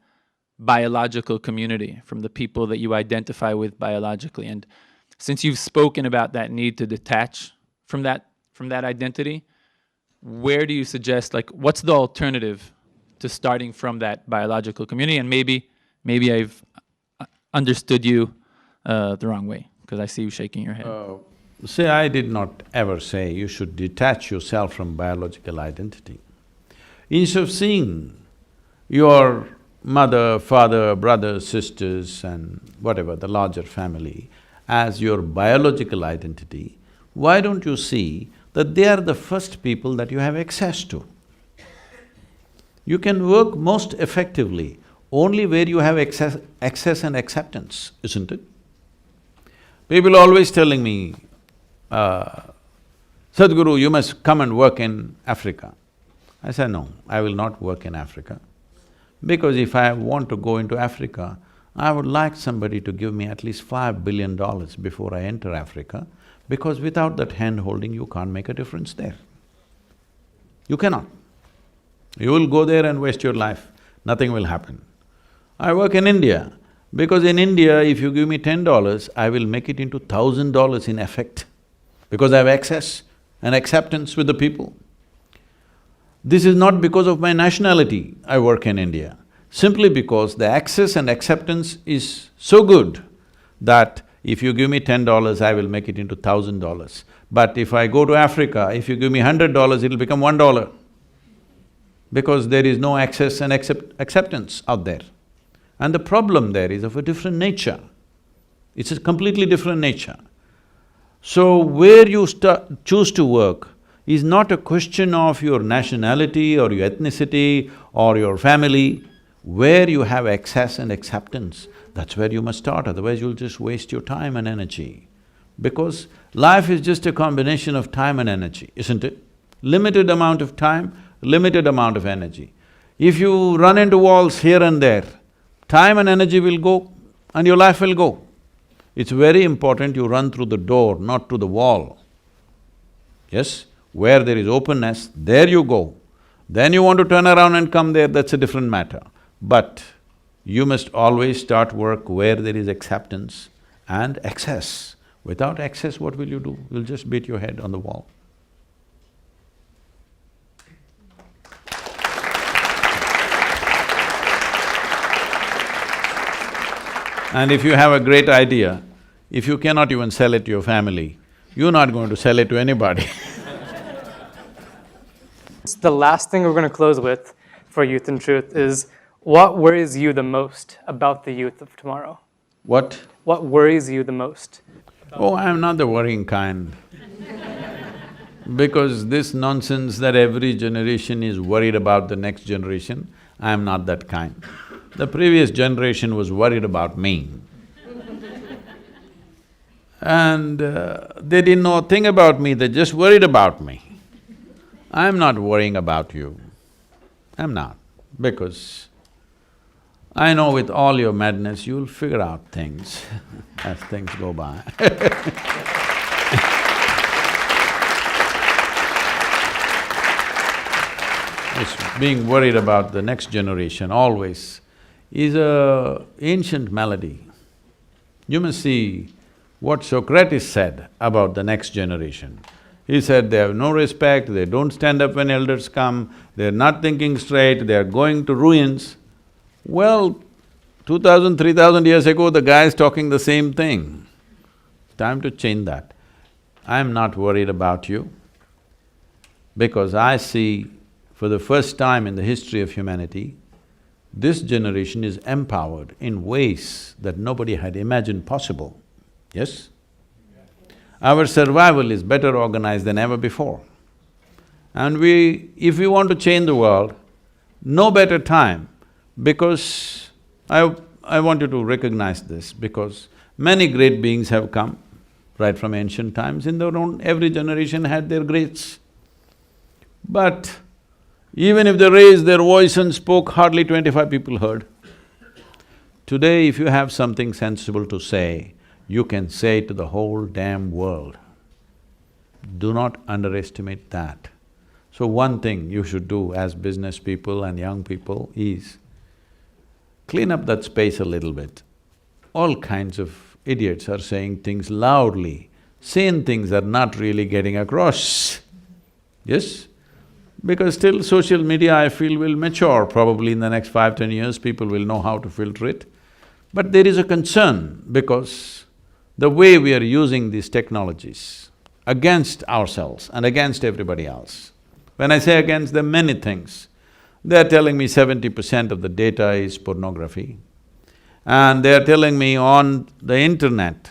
biological community, from the people that you identify with biologically. And since you've spoken about that need to detach from that identity, where do you suggest, like, what's the alternative to starting from that biological community? And maybe I've understood you the wrong way, because I see you shaking your head.
See, I did not ever say you should detach yourself from biological identity. Instead of seeing your mother, father, brothers, sisters and whatever, the larger family, as your biological identity, why don't you see that they are the first people that you have access to? You can work most effectively only where you have access and acceptance, isn't it? People are always telling me, Sadhguru, you must come and work in Africa. I said, no, I will not work in Africa. Because if I want to go into Africa, I would like somebody to give me at least $5 billion before I enter Africa, because without that hand-holding, you can't make a difference there. You cannot. You will go there and waste your life, nothing will happen. I work in India, because in India, if you give me $10, I will make it into $1,000 in effect, because I have access and acceptance with the people. This is not because of my nationality I work in India, simply because the access and acceptance is so good that if you give me $10, I will make it into $1,000. But if I go to Africa, if you give me $100, it'll become $1, because there is no access and acceptance out there. And the problem there is of a different nature. It's a completely different nature. So where you choose to work is not a question of your nationality or your ethnicity or your family. Where you have access and acceptance, that's where you must start, otherwise you'll just waste your time and energy. Because life is just a combination of time and energy, isn't it? Limited amount of time, limited amount of energy. If you run into walls here and there, time and energy will go and your life will go. It's very important you run through the door, not through the wall. Yes? Where there is openness, there you go. Then you want to turn around and come there, that's a different matter. But you must always start work where there is acceptance and access. Without access, what will you do? You'll just beat your head on the wall. And if you have a great idea, if you cannot even sell it to your family, you're not going to sell it to anybody.
The last thing we're going to close with for Youth and Truth is, what worries you the most about the youth of tomorrow?
What?
What worries you the most?
Oh, I'm not the worrying kind. Because this nonsense that every generation is worried about the next generation, I'm not that kind. The previous generation was worried about me. And they didn't know a thing about me, they just worried about me. I'm not worrying about you. I'm not, because I know with all your madness, you'll figure out things as things go by. It's being worried about the next generation always is a ancient malady. You must see what Socrates said about the next generation. He said they have no respect, they don't stand up when elders come, they're not thinking straight, they're going to ruins. Well, 2000, 3000 years ago, the guy is talking the same thing. Time to change that. I'm not worried about you because I see for the first time in the history of humanity, this generation is empowered in ways that nobody had imagined possible. Yes? Our survival is better organized than ever before. And if we want to change the world, no better time, because I want you to recognize this, because many great beings have come right from ancient times. In their own… every generation had their greats. But even if they raised their voice and spoke, hardly 25 people heard. Today, if you have something sensible to say, you can say to the whole damn world. Do not underestimate that. So one thing you should do as business people and young people is clean up that space a little bit. All kinds of idiots are saying things loudly, sane things are not really getting across. Yes? Because still social media, I feel, will mature. Probably in the next 5–10 years, people will know how to filter it. But there is a concern because the way we are using these technologies against ourselves and against everybody else. When I say against, there are many things. They're telling me 70% of the data is pornography. And they're telling me on the internet,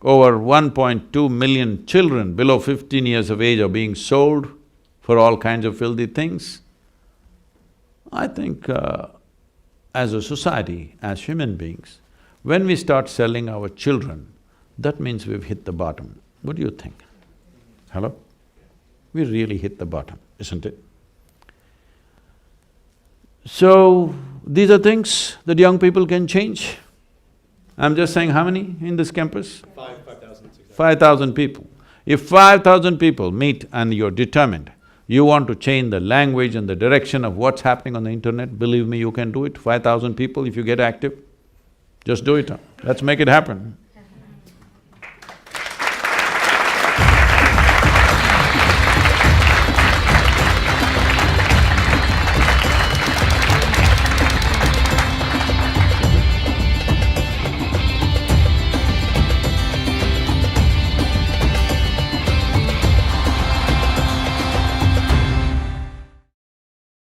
over 1.2 million children below 15 years of age are being sold for all kinds of filthy things. I think as a society, as human beings, when we start selling our children, that means we've hit the bottom. What do you think? Hello? We really hit the bottom, isn't it? So, these are things that young people can change. I'm just saying, how many in this campus?
5,000.
5,000 people. If 5,000 people meet and you're determined, you want to change the language and the direction of what's happening on the internet, believe me, you can do it. 5,000 people, if you get active, just do it. Let's make it happen.